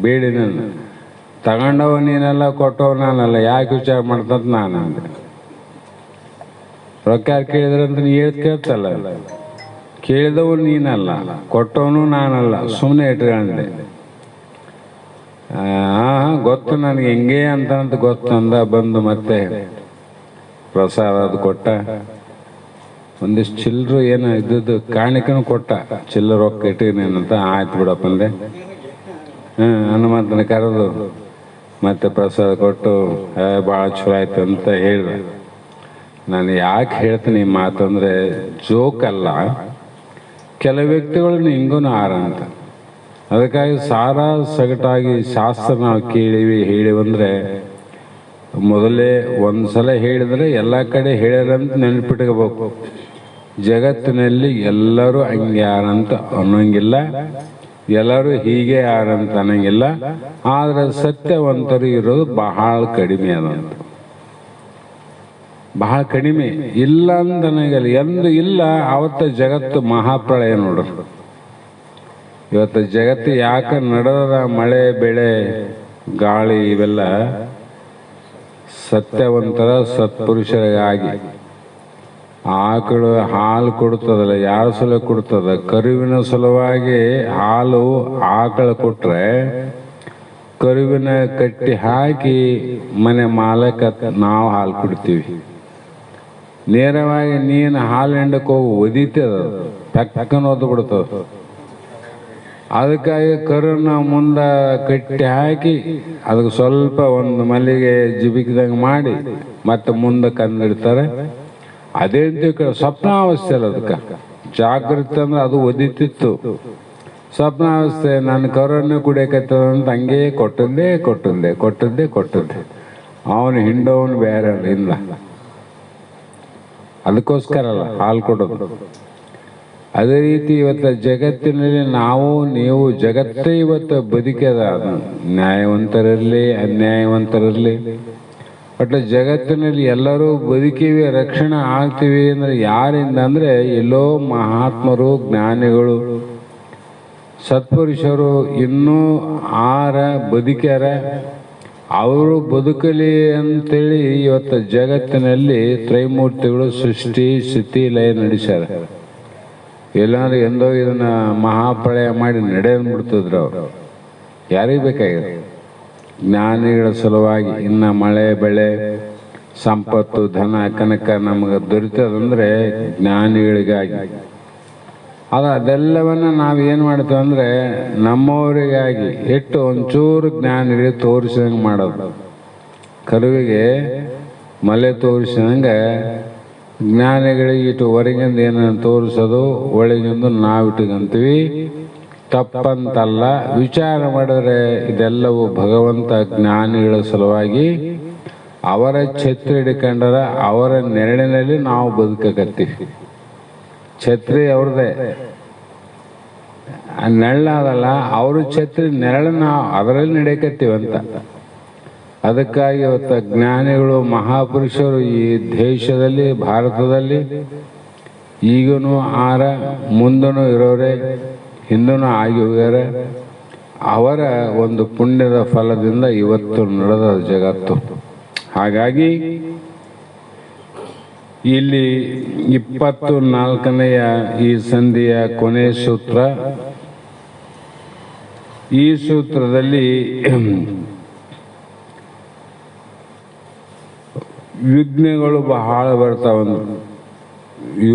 ಬೇಡಿ. ನನ್ನ ತಗೊಂಡವ ನೀನಲ್ಲ, ಕೊಟ್ಟವ ನಾನಲ್ಲ. ಯಾಕೆ ವಿಚಾರ ಮಾಡ್ತಂತ ನಾನು ಅಂದೆ. ರೊಕ್ಕ ಯಾರು ಕೇಳಿದ್ರೆ ಅಂತ ನೀ ಕೇಳ್ತಲ್ಲ. ಕೇಳಿದವ ನೀನಲ್ಲ, ಕೊಟ್ಟವನು ನಾನಲ್ಲ. ಸುಮ್ಮನೆ ಇಟ್ಕೊಂಡೆ. ಗೊತ್ತು ನನಗೆ ಹೆಂಗೆ ಅಂತ ಗೊತ್ತಂದ. ಬಂದು ಮತ್ತೆ ಪ್ರಸಾದ ಅದು ಕೊಟ್ಟ. ಒಂದಿಷ್ಟು ಚಿಲ್ಲರು ಏನೋ ಇದ್ದದ್ದು ಕಾಣಿಕನು ಕೊಟ್ಟ. ಚಿಲ್ಲರು ರೊಕ್ಕ ಇಟ್ಟಿನೇನಂತ. ಆಯ್ತು ಬಿಡಪ್ಪ ಅಂದೆ. ಹನುಮಂತನ ಕರೆದು ಮತ್ತೆ ಪ್ರಸಾದ ಕೊಟ್ಟು ಭಾಳ ಚಲೋ ಆಯ್ತು ಅಂತ ಹೇಳಿದೆ. ನಾನು ಯಾಕೆ ಹೇಳ್ತೀನಿ ಈ ಮಾತಂದರೆ ಜೋಕಲ್ಲ. ಕೆಲವು ವ್ಯಕ್ತಿಗಳನ್ನ ಹಿಂಗೂ ಅಂತ. ಅದಕ್ಕಾಗಿ ಸಾರ ಸಗಟಾಗಿ ಶಾಸ್ತ್ರ ನಾವು ಹೇಳಿವಂದ್ರೆ ಮೊದಲೇ ಒಂದ್ಸಲ ಹೇಳಿದರೆ ಎಲ್ಲ ಕಡೆ ಹೇಳ್ಯಾರಂತ ನೆನಪಿಟ್ಕೋಬೇಕು. ಜಗತ್ತಿನಲ್ಲಿ ಎಲ್ಲರೂ ಹಂಗೆ ಯಾರಂತ ಅನ್ನೋಂಗಿಲ್ಲ, ಎಲ್ಲರೂ ಹೀಗೆ ಯಾರಂತ ಅನ್ನಂಗಿಲ್ಲ. ಆದರೆ ಸತ್ಯವಂತರು ಇರೋದು ಬಹಳ ಕಡಿಮೆ ಅದಂತ. ಬಹಳ ಕಡಿಮೆ. ಇಲ್ಲ ಅಂತ ನನಗಲ್ಲ. ಎಂದು ಇಲ್ಲ ಅವತ್ತ ಜಗತ್ತು ಮಹಾಪ್ರಳಯ ನೋಡ್ರಿ. ಇವತ್ತು ಜಗತ್ತು ಯಾಕೆ ನಡೆದ ಮಳೆ ಬೆಳೆ ಗಾಳಿ ಇವೆಲ್ಲ ಸತ್ಯವಂತರ ಸತ್ಪುರುಷರಿಗಾಗಿ. ಆಕಳು ಹಾಲು ಕೊಡ್ತದಲ್ಲ, ಯಾರ ಸಲ ಕೊಡ್ತದ? ಕರುವಿನ ಸಲುವಾಗಿ ಹಾಲು ಆಕಳು ಕೊಟ್ರೆ ಕರುವಿನ ಕಟ್ಟಿ ಹಾಕಿ ಮನೆ ಮಾಲಕ ನಾವು ಹಾಲು ಕೊಡ್ತೀವಿ. ನೇರವಾಗಿ ನೀನು ಹಾಲು ಹಿಂಡಕ್ಕೆ ಹೋಗಿ ಒದಿತದ, ಪಕ್ಕನ ಒದ್ದು ಬಿಡ್ತದ. ಅದಕ್ಕಾಗಿ ಕರುನ ಮುಂದೆ ಕಟ್ಟಿ ಹಾಕಿ ಅದಕ್ಕೆ ಸ್ವಲ್ಪ ಒಂದು ಮಲ್ಲಿಗೆ ಜಿಬಿಕಿದಂಗೆ ಮಾಡಿ ಮತ್ತೆ ಮುಂದೆ ಕಂದಿಡ್ತಾರೆ. ಅದೇ ಸ್ವಪ್ನಾವಸ್ಥೆ ಅಲ್ಲ. ಅದಕ್ಕೆ ಜಾಗೃತಿ ಅಂದ್ರೆ ಅದು ಒದಿತಿತ್ತು. ಸ್ವಪ್ನಾವಸ್ಥೆ ನನ್ನ ಕರುವನ್ನು ಕುಡಿಯಕತ್ತದಂತ ಹಂಗೆ ಕೊಟ್ಟದ್ದೇ ಅವನು ಹಿಂಡವನು ಬೇರೆ ಇಲ್ಲ. ಅದಕ್ಕೋಸ್ಕರ ಅಲ್ಲ ಹಾಲು ಕೊಡೋದು. ಅದೇ ರೀತಿ ಇವತ್ತು ಜಗತ್ತಿನಲ್ಲಿ ನಾವು ನೀವು ಜಗತ್ತೇ ಇವತ್ತು ಬದುಕದ, ನ್ಯಾಯವಂತರಲ್ಲಿ ಅನ್ಯಾಯವಂತರಲ್ಲಿ ಒಟ್ಟು ಜಗತ್ತಿನಲ್ಲಿ ಎಲ್ಲರೂ ಬದುಕಿವಿ, ರಕ್ಷಣೆ ಆಗ್ತೀವಿ ಅಂದ್ರೆ ಯಾರಿಂದ ಅಂದರೆ ಎಲ್ಲೋ ಮಹಾತ್ಮರು, ಜ್ಞಾನಿಗಳು, ಸತ್ಪುರುಷರು ಇನ್ನೂ ಬದುಕ್ಯಾರ. ಅವರು ಬದುಕಲಿ ಅಂತೇಳಿ ಇವತ್ತು ಜಗತ್ತಿನಲ್ಲಿ ತ್ರೈಮೂರ್ತಿಗಳು ಸೃಷ್ಟಿ ಸ್ಥಿತಿ ಲಯ ನಡೆಸ್ಯಾರ. ಇಲ್ಲಾಂದ್ರೆ ಎಂದೋ ಇದನ್ನ ಮಹಾಪ್ರಳಯ ಮಾಡಿ ನಡೆದ್ಬಿಡ್ತಿದ್ರು ಅವರು. ಯಾರಿಗೆ ಬೇಕಾಗಿದೆ? ಜ್ಞಾನಿಗಳ ಸಲುವಾಗಿ. ಇನ್ನು ಮಳೆ ಬೆಳೆ ಸಂಪತ್ತು ಧನ ಕನಕ ನಮಗೆ ದೊರೀತದಂದ್ರೆ ಜ್ಞಾನಿಗಳಿಗಾಗಿ. ಅದೆಲ್ಲವನ್ನ ನಾವೇನು ಮಾಡ್ತೇವೆ ಅಂದರೆ ನಮ್ಮವರಿಗಾಗಿ ಎಷ್ಟು ಒಂಚೂರು ಜ್ಞಾನಿಗಳಿಗೆ ತೋರಿಸಿದಂಗೆ ಮಾಡೋದು. ಕರುವಿಗೆ ಮಲೆ ತೋರಿಸಿದಂಗೆ ಜ್ಞಾನಿಗಳಿಗೆ ಇಟ್ಟು ಹೊರಗಿಂದ ಏನನ್ನು ತೋರಿಸೋದು, ಒಳಗಿಂದು ನಾವಿಟ್ಟುಕಂತೀವಿ. ತಪ್ಪಂತಲ್ಲ, ವಿಚಾರ ಮಾಡಿದ್ರೆ ಇದೆಲ್ಲವೂ ಭಗವಂತ ಜ್ಞಾನಿಗಳ ಸಲುವಾಗಿ ಅವರ ಛತ್ರಿ ಹಿಡ್ಕೊಂಡರ ಅವರ ನೆರಳಿನಲ್ಲಿ ನಾವು ಬದುಕಕತ್ತೀವಿ. ಛತ್ರಿ ಅವ್ರದ್ದೇ, ನೆರಳಾದಲ್ಲ ಅವರು ಛತ್ರಿ ನೆರಳು ನಾವು ಅದರಲ್ಲಿ ನಡೆಯಕತ್ತೀವಂತ. ಅದಕ್ಕಾಗಿ ಇವತ್ತು ಜ್ಞಾನಿಗಳು ಮಹಾಪುರುಷರು ಈ ದೇಶದಲ್ಲಿ ಭಾರತದಲ್ಲಿ ಈಗನೂ ಮುಂದನೂ ಇರೋರೆ, ಹಿಂದನೂ ಆಗಿ ಹೋಗ್ಯಾರ. ಅವರ ಒಂದು ಪುಣ್ಯದ ಫಲದಿಂದ ಇವತ್ತು ನಡೆದ ಜಗತ್ತು. ಹಾಗಾಗಿ ಇಲ್ಲಿ 24ನೆಯ ಈ ಸಂಧಿಯ ಕೊನೆ ಸೂತ್ರ. ಈ ಸೂತ್ರದಲ್ಲಿ ವಿಘ್ನಗಳು ಬಹಳ ಬರ್ತಾವಂದ್ರು.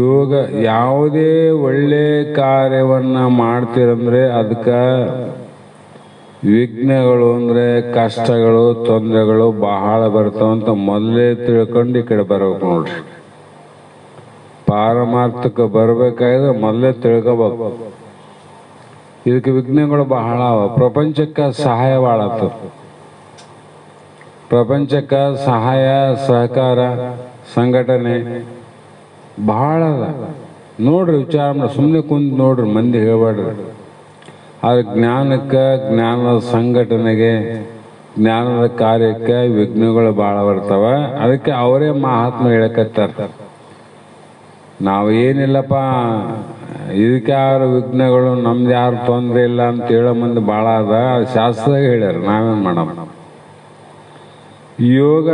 ಯೋಗ ಯಾವುದೇ ಒಳ್ಳೆ ಕಾರ್ಯವನ್ನ ಮಾಡ್ತೀರಂದ್ರೆ ಅದಕ್ಕೆ ವಿಘ್ನಗಳು ಅಂದ್ರೆ ಕಷ್ಟಗಳು, ತೊಂದರೆಗಳು ಬಹಳ ಬರ್ತಾವಂತ ಮೊದಲೇ ತಿಳ್ಕೊಂಡು ಈ ಕಡೆ ಬರ್ಬೇಕು ನೋಡ್ರಿ. ಪಾರಮಾರ್ಥಕ್ಕೆ ಬರ್ಬೇಕಾದ್ರೆ ಮೊದಲೇ ತಿಳ್ಕೋಬೇಕು. ಇದಕ್ಕೆ ವಿಘ್ನಗಳು ಬಹಳ ಪ್ರಪಂಚಕ್ಕೆ ಸಹಾಯ ಬಾಳತ್ತ. ಪ್ರಪಂಚಕ್ಕೆ ಸಹಾಯ ಸಹಕಾರ ಸಂಘಟನೆ ಬಹಳ ಅದ ನೋಡ್ರಿ. ವಿಚಾರ ಮಾಡಿ ಸುಮ್ಮನೆ ಕುಂತು ನೋಡ್ರಿ, ಮಂದಿ ಹೇಳ್ಬೇಡ್ರಿ. ಆದ್ರೆ ಜ್ಞಾನಕ್ಕೆ, ಜ್ಞಾನದ ಸಂಘಟನೆಗೆ, ಜ್ಞಾನದ ಕಾರ್ಯಕ್ಕೆ ವಿಘ್ನಗಳು ಭಾಳ ಬರ್ತಾವ. ಅದಕ್ಕೆ ಅವರೇ ಮಹಾತ್ಮ ಹೇಳಕತ್ತಾರ, ನಾವು ಏನಿಲ್ಲಪ್ಪ ಇದಕ್ಕೆ ಯಾರು ವಿಘ್ನಗಳು, ನಮ್ದು ಯಾರು ತೊಂದರೆ ಇಲ್ಲ ಅಂತ ಹೇಳೋ ಮಂದಿ ಭಾಳ ಅದ. ಶಾಸ್ತ್ರದಾಗ ಹೇಳ್ಯಾರ, ನಾವೇನು ಮಾಡೋಣ. ಯೋಗ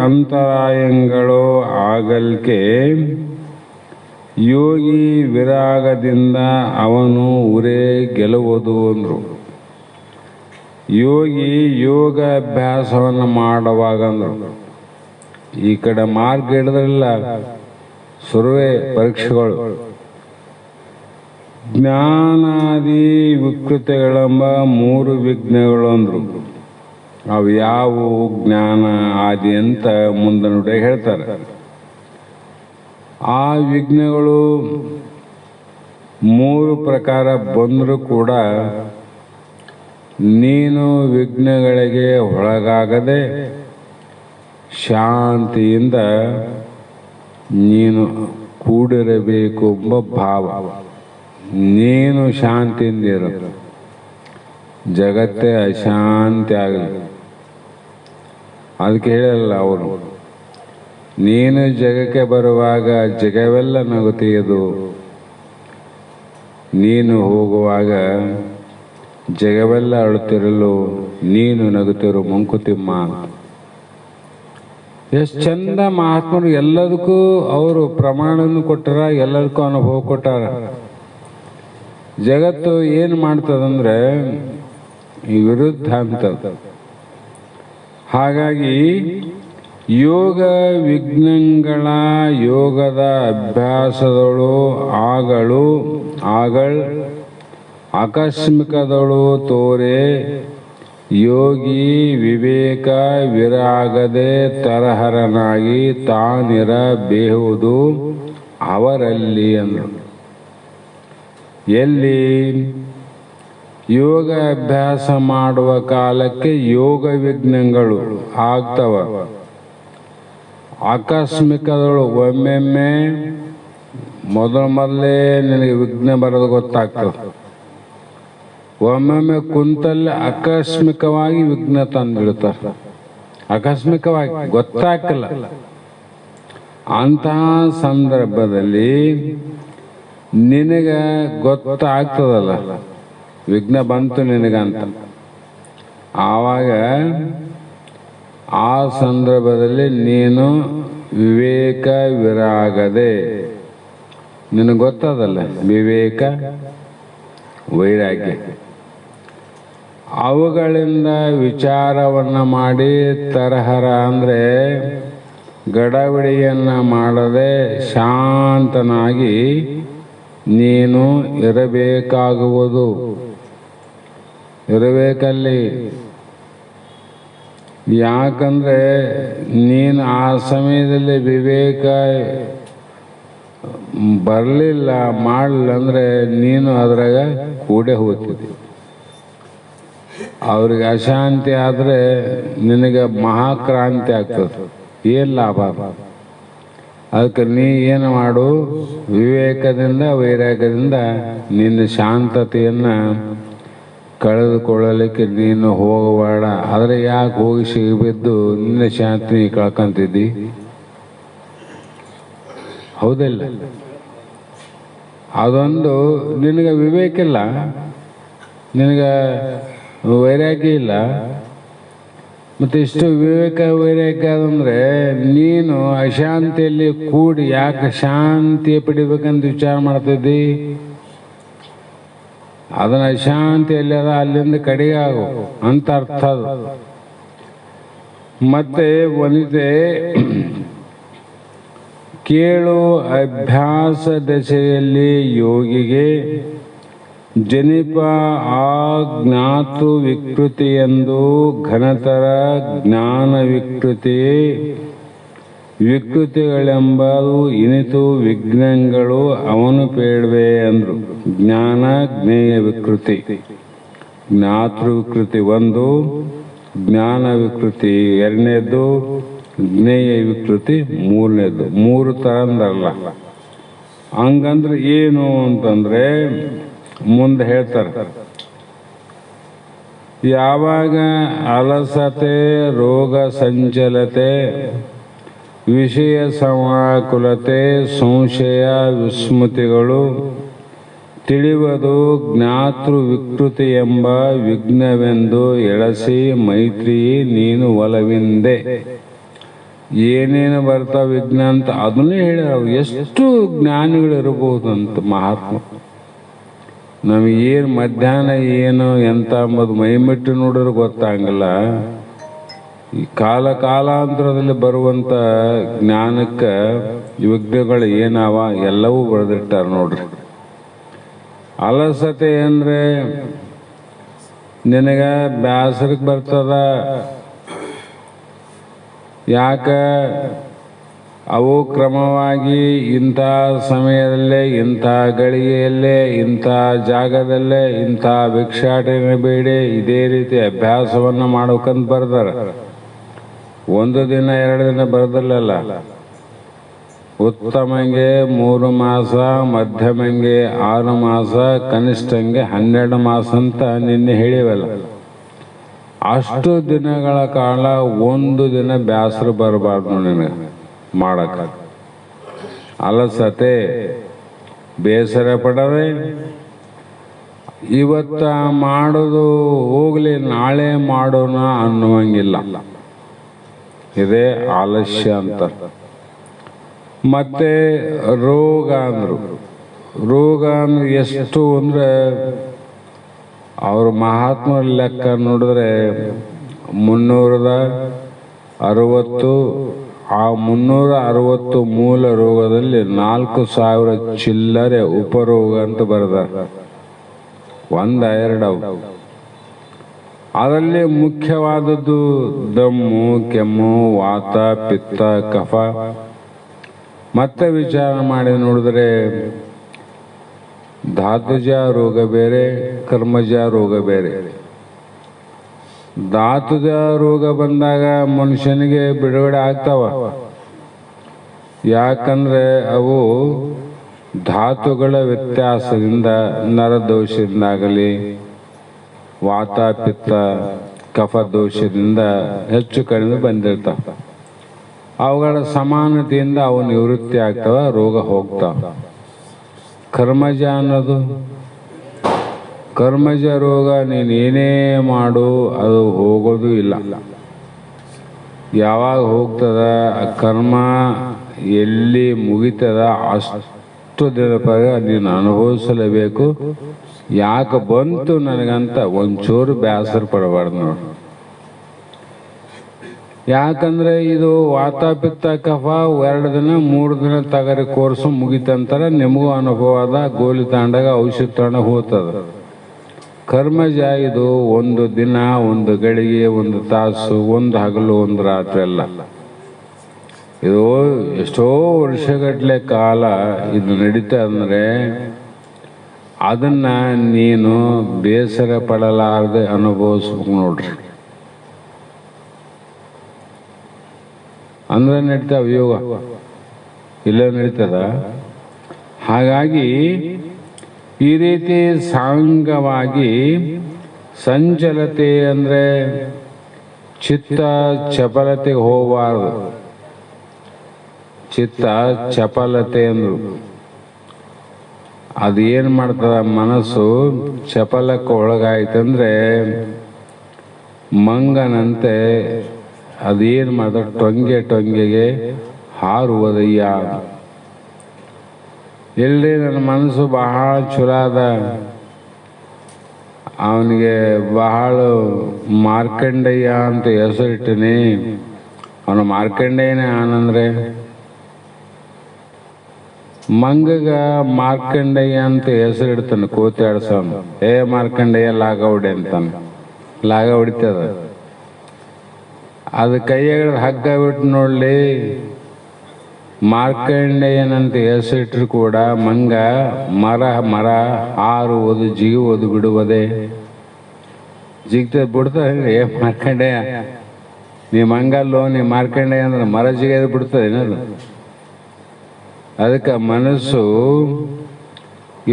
ಅಂತರಾಯಗಳು ಆಗಲ್ಕೆ ಯೋಗಿ ವಿರಾಗದಿಂದ ಅವನು ಉರೇ ಗೆಲುವುದು ಅಂದ್ರು. ಯೋಗಿ ಯೋಗ ಅಭ್ಯಾಸವನ್ನು ಮಾಡುವಾಗ ಅಂದ್ರು. ಈ ಕಡೆ ಮಾರ್ಗ ಹಿಡಿದ್ರಲ್ಲ ಸುರುವೆ ಪರೀಕ್ಷೆಗಳು, ಜ್ಞಾನಾದಿ ವಿಕೃತಿಗಳೆಂಬ 3 ವಿಘ್ನಗಳು ಅಂದ್ರು. ಅವು ಯಾವುವು ಜ್ಞಾನ ಆದಿ ಅಂತ ಮುಂದೆ ನೋಡಿ ಹೇಳ್ತಾರೆ. ಆ ವಿಘ್ನಗಳು 3 ಪ್ರಕಾರ ಬಂದರೂ ಕೂಡ ನೀನು ವಿಘ್ನಗಳಿಗೆ ಒಳಗಾಗದೆ ಶಾಂತಿಯಿಂದ ನೀನು ಕೂಡಿರಬೇಕು ಎಂಬ ಭಾವ. ನೀನು ಶಾಂತಿಯಿಂದ ಇರು, ಜಗತ್ತೇ ಅಶಾಂತಿ ಆಗಲಿ. ಅದಕ್ಕೆ ಹೇಳಲ್ಲ ಅವರು, ನೀನು ಜಗಕ್ಕೆ ಬರುವಾಗ ಜಗವೆಲ್ಲ ನಗುತ್ತೀಯದು, ನೀನು ಹೋಗುವಾಗ ಜಗವೆಲ್ಲ ಅಳುತ್ತಿರಲು ನೀನು ನಗುತ್ತಿರು ಮಂಕುತಿಮ್ಮ. ಎಷ್ಟು ಚಂದ ಮಹಾತ್ಮರು ಎಲ್ಲದಕ್ಕೂ ಅವರು ಪ್ರಮಾಣವನ್ನು ಕೊಟ್ಟಾರ, ಎಲ್ಲದಕ್ಕೂ ಅನುಭವ ಕೊಟ್ಟಾರ. ಜಗತ್ತು ಏನು ಮಾಡ್ತದಂದ್ರೆ ಈ ವಿರುದ್ಧ ಅಂತ. ಹಾಗಾಗಿ ಯೋಗ ವಿಘ್ನಗಳ ಯೋಗದ ಅಭ್ಯಾಸದಳು ಆಗಳ್ ಆಕಸ್ಮಿಕದಳು ತೋರೆ ಯೋಗಿ ವಿವೇಕ ವಿರಾಗದೆ ತರಹರನಾಗಿ ತಾನಿರಬೇಹುದು ಅವರಲ್ಲಿ ಅಂದರು. ಎಲ್ಲಿ ಯೋಗ ಅಭ್ಯಾಸ ಮಾಡುವ ಕಾಲಕ್ಕೆ ಯೋಗ ವಿಘ್ನಗಳು ಆಗ್ತವ. ಆಕಸ್ಮಿಕದಳು ಒಮ್ಮೆಮ್ಮೆ ಮೊದಲೇ ನಿನಗೆ ವಿಘ್ನ ಬರೋದು ಗೊತ್ತಾಗ್ತದೆ. ಒಮ್ಮೊಮ್ಮೆ ಕುಂತಲ್ಲಿ ಆಕಸ್ಮಿಕವಾಗಿ ವಿಘ್ನ ತಂದಿಡ್ತಾರೆ. ಆಕಸ್ಮಿಕವಾಗಿ ಗೊತ್ತಾಗಲ್ಲ. ಅಂತಹ ಸಂದರ್ಭದಲ್ಲಿ ನಿನಗೆ ಗೊತ್ತಾಗ್ತದಲ್ಲ ವಿಘ್ನ ಬಂತು ನಿನಗಂತ. ಆವಾಗ ಆ ಸಂದರ್ಭದಲ್ಲಿ ನೀನು ವಿವೇಕ ವಿರಾಗದೆ, ನಿನಗೆ ಗೊತ್ತದಲ್ಲ ವಿವೇಕ ವೈರಾಗ್ಯ, ಅವುಗಳಿಂದ ವಿಚಾರವನ್ನು ಮಾಡಿ ತರಹರ ಅಂದರೆ ಗಡಬಿಡಿಯನ್ನು ಮಾಡದೆ ಶಾಂತನಾಗಿ ನೀನು ಇರಬೇಕಾಗುವುದು. ಇರಬೇಕಲ್ಲಿ. ಯಾಕಂದರೆ ನೀನು ಆ ಸಮಯದಲ್ಲಿ ವಿವೇಕ ಬರಲಿಲ್ಲ ಮಾಡಲಿಲ್ಲ ಅಂದರೆ ನೀನು ಅದ್ರಾಗ ಕೂಡೆ ಹೋಗ್ತಿದ್ದಿ. ಅವ್ರಿಗೆ ಅಶಾಂತಿ ಆದರೆ ನಿನಗೆ ಮಹಾಕ್ರಾಂತಿ ಆಗ್ತದೆ. ಏನು ಲಾಭ? ಅದಕ್ಕೆ ನೀ ಏನು ಮಾಡು, ವಿವೇಕದಿಂದ ವೈರಾಗ್ಯದಿಂದ ನಿನ್ನ ಶಾಂತತೆಯನ್ನು ಕಳೆದುಕೊಳ್ಳಲಿಕ್ಕೆ ನೀನು ಹೋಗಬೇಡ. ಆದರೆ ಯಾಕೆ ಹೋಗಿ ಸಿಗಬಿದ್ದು ನಿನ್ನ ಶಾಂತಿ ಕಳ್ಕೊಂತಿದ್ದಿ? ಹೌದಿಲ್ಲ? ಅದೊಂದು ನಿನಗೆ ವಿವೇಕ ಇಲ್ಲ, ನಿನಗೆ ವೈರಾಗ್ಯ ಇಲ್ಲ. ಮತ್ತು ಇಷ್ಟು ವಿವೇಕ ವೈರಾಗ್ಯ ಅಂದರೆ ನೀನು ಅಶಾಂತಿಯಲ್ಲಿ ಕೂಡಿ ಯಾಕೆ ಶಾಂತಿ ಪಡಿಬೇಕಂತ ವಿಚಾರ ಮಾಡ್ತಿದ್ದಿ? ಅದನ್ನು ಅಶಾಂತಿಯಲ್ಲಿ ಅದ ಅಲ್ಲಿಂದ ಕಡೆಗೆ ಆಗು ಅಂತ ಅರ್ಥ ಅದು. ಮತ್ತೆ ವನಿತೆ ಕೇಳು, ಅಭ್ಯಾಸ ದಶೆಯಲ್ಲಿ ಯೋಗಿಗೆ ಜನಿಪ ಆ ಜ್ಞಾತು ವಿಕೃತಿ ಎಂದು ಘನತರ ಜ್ಞಾನ ವಿಕೃತಿಗಳೆಂಬುದು ಇನಿತು ವಿಘ್ನಗಳು ಅವನು ಬೇಡವೆ ಅಂದರು. ಜ್ಞಾನ ಜ್ಞೇಯ ವಿಕೃತಿ, ಜ್ಞಾತೃ ವಿಕೃತಿ ಒಂದು, ಜ್ಞಾನ ವಿಕೃತಿ ಎರಡನೇದ್ದು, ಜ್ಞೇಯ ವಿಕೃತಿ ಮೂರನೇದ್ದು. ಮೂರು ತರಂದರಲ್ಲ. ಹಂಗಂದ್ರೆ ಏನು ಅಂತಂದ್ರೆ ಮುಂದೆ ಹೇಳ್ತಾರೆ. ಯಾವಾಗ ಅಲಸತೆ, ರೋಗ ಸಂಚಲತೆ, ವಿಷಯ ಸಮಾಕುಲತೆ, ಸಂಶಯ ವಿಸ್ಮೃತಿಗಳು ತಿಳಿಯುವುದು ಜ್ಞಾತೃ ವಿಕೃತಿ ಎಂಬ ವಿಘ್ನವೆಂದು ಎಳಸಿ ಮೈತ್ರಿ ನೀನು ಒಲವಿಂದೆ. ಏನೇನು ಬರ್ತಾವ ವಿಘ್ನ ಅಂತ ಅದನ್ನೇ ಹೇಳ್ಯಾರ. ಎಷ್ಟು ಜ್ಞಾನಿಗಳಿರ್ಬೋದು ಅಂತ ಮಹಾತ್ಮ. ನಮಗೇನು ಮಧ್ಯಾಹ್ನ ಏನು ಎಂತ ಅಂಬುದು ಮೈಮೆಟ್ಟು ನೋಡಿದ್ರೆ ಗೊತ್ತಾಗಲ್ಲ. ಈ ಕಾಲಾಂತರದಲ್ಲಿ ಬರುವಂಥ ಜ್ಞಾನಕ್ಕೆ ವಿಘ್ನಗಳು ಏನಾವ ಎಲ್ಲವೂ ಬರೆದಿಟ್ಟಾರ ನೋಡ್ರಿ. ಅಲಸತೆ ಅಂದರೆ ನಿನಗೆ ಬೇಸರಕ್ಕೆ ಬರ್ತದ. ಯಾಕೆ? ಅವು ಕ್ರಮವಾಗಿ ಇಂಥ ಸಮಯದಲ್ಲೇ, ಇಂಥ ಗಳಿಗೆಯಲ್ಲೇ, ಇಂಥ ಜಾಗದಲ್ಲೇ, ಇಂಥ ಭಿಕ್ಷಾಟನೆ ಬೇಡಿ ಇದೇ ರೀತಿ ಅಭ್ಯಾಸವನ್ನು ಮಾಡ್ಬೇಕಂತ ಬರ್ದಾರ. ಒಂದು ದಿನ ಎರಡು ದಿನ ಬರ್ದಲ್ಲ. ಉತ್ತಮಂಗೆ 3 ಮಾಸ, ಮಧ್ಯಮಂಗೆ 6 ಮಾಸ, ಕನಿಷ್ಠಂಗೆ 12 ಮಾಸ ಅಂತ ನಿನ್ನೆ ಹೇಳಿವಲ್ಲ. ಅಷ್ಟು ದಿನಗಳ ಕಾಲ ಒಂದು ದಿನ ಬೇಸರ ಬರಬಾರ್ದು ನಿನಗೆ ಮಾಡಕ. ಅಲಸತೆ, ಬೇಸರ ಪಡದೆ ಇವತ್ತ ಮಾಡೋದು ಹೋಗ್ಲಿ ನಾಳೆ ಮಾಡೋಣ ಅನ್ನುವಂಗಿಲ್ಲ. ಇದೇ ಆಲಸ್ಯ ಅಂತ. ಮತ್ತೆ ರೋಗ ಅಂದರು. ರೋಗ ಅಂದ್ರೆ ಎಷ್ಟು ಅಂದರೆ ಅವ್ರ ಮಹಾತ್ಮರ ಲೆಕ್ಕ ನೋಡಿದ್ರೆ 300 60 ಆ 360 ಮೂಲ ರೋಗದಲ್ಲಿ 4000 ಚಿಲ್ಲರೆ ಉಪರೋಗ ಅಂತ ಬರೆದಾರೆ. 1-2 ಅದರಲ್ಲಿ ಮುಖ್ಯವಾದದ್ದು ದಮ್ಮು, ಕೆಮ್ಮು, ವಾತ, ಪಿತ್ತ, ಕಫ. ಮತ್ತೆ ವಿಚಾರ ಮಾಡಿ ನೋಡಿದ್ರೆ ಧಾತುಜ ರೋಗ ಬೇರೆ, ಕರ್ಮಜ ರೋಗ ಬೇರೆ. ಧಾತುಜ ರೋಗ ಬಂದಾಗ ಮನುಷ್ಯನಿಗೆ ಬಿಡುಗಡೆ ಆಗ್ತಾವ. ಯಾಕಂದ್ರೆ ಅವು ಧಾತುಗಳ ವ್ಯತ್ಯಾಸದಿಂದ, ನರದೋಷದಿಂದಾಗಲಿ, ವಾತ, ಪಿತ್ತ, ಕಫ ದೋಷದಿಂದ ಹೆಚ್ಚು ಕಡಿಮೆ ಬಂದಿರ್ತಾವ. ಅವುಗಳ ಸಮಾನತೆಯಿಂದ ಅವು ನಿವೃತ್ತಿ ಆಗ್ತಾವ, ರೋಗ ಹೋಗ್ತಾವ. ಕರ್ಮಜ ಅನ್ನೋದು, ಕರ್ಮಜ ರೋಗ ನೀನೇನೇ ಮಾಡು ಅದು ಹೋಗೋದು ಇಲ್ಲ. ಯಾವಾಗ ಹೋಗ್ತದ ಕರ್ಮ ಎಲ್ಲಿ ಮುಗಿತದ ಅಷ್ಟು ದಿನ ನೀನು ಅನುಭವಿಸಲೇಬೇಕು. ಯಾಕೆ ಬಂತು ನನಗಂತ ಒಂಚೂರು ಬೇಸರ ಪಡಬಾರ್ದು ನೋಡಿ. ಯಾಕಂದ್ರೆ ಇದು ವಾತ, ಪಿತ್ತ, ಕಫ 2 ದಿನ 3 ದಿನ ತಗರಿ ಕೋರ್ಸು ಮುಗಿತಂತಾರ. ನಿಮಗೂ ಅನುಭವ ಅದ. ಗೋಲಿ ತಾಂಡಾಗ ಔಷಧ ತಗೊಂಡ ಹೋಗ್ತದ. ಕರ್ಮಜ ಇದು 1 ದಿನ, 1 ಗಳಿಗೆ, 1 ತಾಸು, 1 ಹಗಲು, 1 ರಾತ್ರಿ ಅಲ್ಲ. ಇದು ಎಷ್ಟೋ ವರ್ಷಗಟ್ಟಲೆ ಕಾಲ ಇದು ನಡೀತಾ ಅಂದ್ರೆ ಅದನ್ನ ನೀನು ಬೇಸರ ಪಡಲಾರದೆ ಅನುಭವಿಸ್ಬೇಕು ನೋಡ್ರಿ. ಅಂದ್ರೆ ನಡೀತಾವ ಯೋಗ, ಇಲ್ಲ ನಡೀತದ. ಹಾಗಾಗಿ ಈ ರೀತಿ ಸಾಂಗವಾಗಿ ಸಂಚಲತೆ ಅಂದ್ರೆ ಚಿತ್ತ ಚಪಲತೆಗೆ ಹೋಗಬಾರ್ದು. ಚಿತ್ತ ಚಪಲತೆ ಅಂದ್ರು ಅದೇನು ಮಾಡ್ತದ, ಮನಸ್ಸು ಚಪಲಕ್ಕೆ ಒಳಗಾಯ್ತಂದ್ರೆ ಮಂಗನಂತೆ ಅದೇನು ಮಾಡ್ತದ, ಟೊಂಗೆಗೆ ಹಾರುವುದಯ್ಯ. ಎಲ್ಲಿ ನನ್ನ ಮನಸ್ಸು ಬಹಳ ಚಲೋ ಅದ, ಅವನಿಗೆ ಬಹಳ ಮಾರ್ಕಂಡಯ್ಯ ಅಂತ ಹೆಸರಿಟ್ಟಿನಿ, ಅವನು ಮಾರ್ಕಂಡೇಯನೇ ಆನಂದ್ರೆ. ಮಂಗಗ ಮಾರ್ಕಂಡಯ್ಯ ಅಂತ ಹೆಸರಿಡ್ತಾನೆ ಕೋತಿ ಆಡ್ಸವನು. ಮಾರ್ಕಂಡಯ್ಯ ಲಾಗ ಹೊಡಿ ಅಂತಾನೆ. ಲಾಗ ಹೊಡಿತದ. ಅದು ಕೈಯಾಗ ಹಗ್ಗ ಬಿಟ್ಟು ನೋಡ್ಲಿ, ಮಾರ್ಕಂಡೇಯನಂತ ಹೆಸರಿಟ್ಟರು ಕೂಡ ಮಂಗ ಮರ ಹಾರುವುದು, ಜಿಗುವುದು, ಬಿಡುವುದೇ. ಜಿಗ್ತದ ಬಿಡ್ತದೆ. ಮಾರ್ಕಂಡೇಯ ನೀ ಮಂಗಲ್ಲೋ, ನೀ ಮಾರ್ಕಂಡೇಯ ಅಂದ್ರೆ ಮರ ಜಿಗದು ಬಿಡ್ತದೆ ಏನದು. ಅದಕ್ಕೆ ಮನಸ್ಸು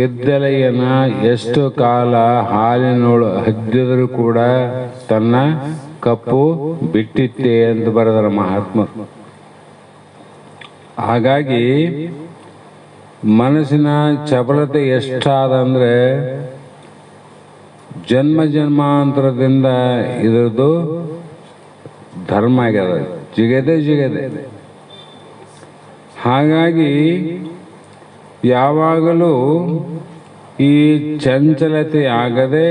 ಎದ್ದಲೆಯನ್ನ ಎಷ್ಟು ಕಾಲ ಹಾಲಿನೋಳು ಹದ್ದಿದ್ರು ಕೂಡ ತನ್ನ ಕಪ್ಪು ಬಿಟ್ಟಿತ್ತೆ ಅಂತ ಬರೆದರ ಮಹಾತ್ಮರು. ಹಾಗಾಗಿ ಮನಸ್ಸಿನ ಚಪಲತೆ ಎಷ್ಟಾದಂದ್ರೆ ಜನ್ಮ ಜನ್ಮಾಂತರದಿಂದ ಇದರದ್ದು ಧರ್ಮ ಆಗ್ಯದ, ಜಿಗದೆ. ಹಾಗಾಗಿ ಯಾವಾಗಲೂ ಈ ಚಂಚಲತೆ ಆಗದೆ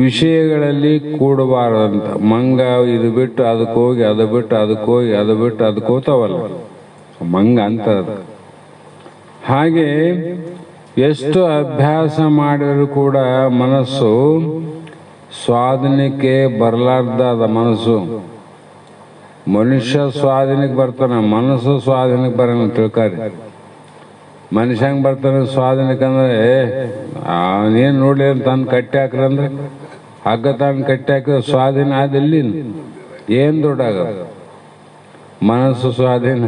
ವಿಷಯಗಳಲ್ಲಿ ಕೂಡಬಾರದಂತ. ಮಂಗ ಇದು ಬಿಟ್ಟು ಅದಕ್ಕೆ ಹೋಗಿ, ಅದು ಬಿಟ್ಟು ಅದಕ್ಕೆ ಹೋಗಿ, ಅದು ಬಿಟ್ಟು ಅದಕ್ಕೆ ಹೋಗ್ತಾವಲ್ಲ ಮಂಗ ಅಂತ. ಹಾಗೆ ಎಷ್ಟು ಅಭ್ಯಾಸ ಮಾಡಿದರೂ ಕೂಡ ಮನಸ್ಸು ಸ್ವಾಧೀನಕ್ಕೆ ಬರಲಾರ್ದ ಮನಸ್ಸು. ಮನುಷ್ಯ ಸ್ವಾಧೀನಕ್ಕೆ ಬರ್ತಾನೆ, ಮನಸ್ಸು ಸ್ವಾಧೀನಕ್ಕೆ ಬರೋಣ ತಿಳ್ಕಾರಿ. ಮನುಷ್ಯ ಹೆಂಗೆ ಬರ್ತಾನೆ ಸ್ವಾಧೀನಕ್ಕೆ ಅಂದ್ರೆ, ಅವನೇನು ನೋಡ್ಲಿ ತಾನು ಕಟ್ಟಿ ಹಾಕ್ರಂದ್ರೆ ಹಗ್ಗ ತಾನು ಕಟ್ಟಿ ಹಾಕಿದ್ರೆ ಸ್ವಾಧೀನ ಆದಿಲ್ಲಿ ಏನು ದೊಡ್ಡಾಗ. ಮನಸ್ಸು ಸ್ವಾಧೀನ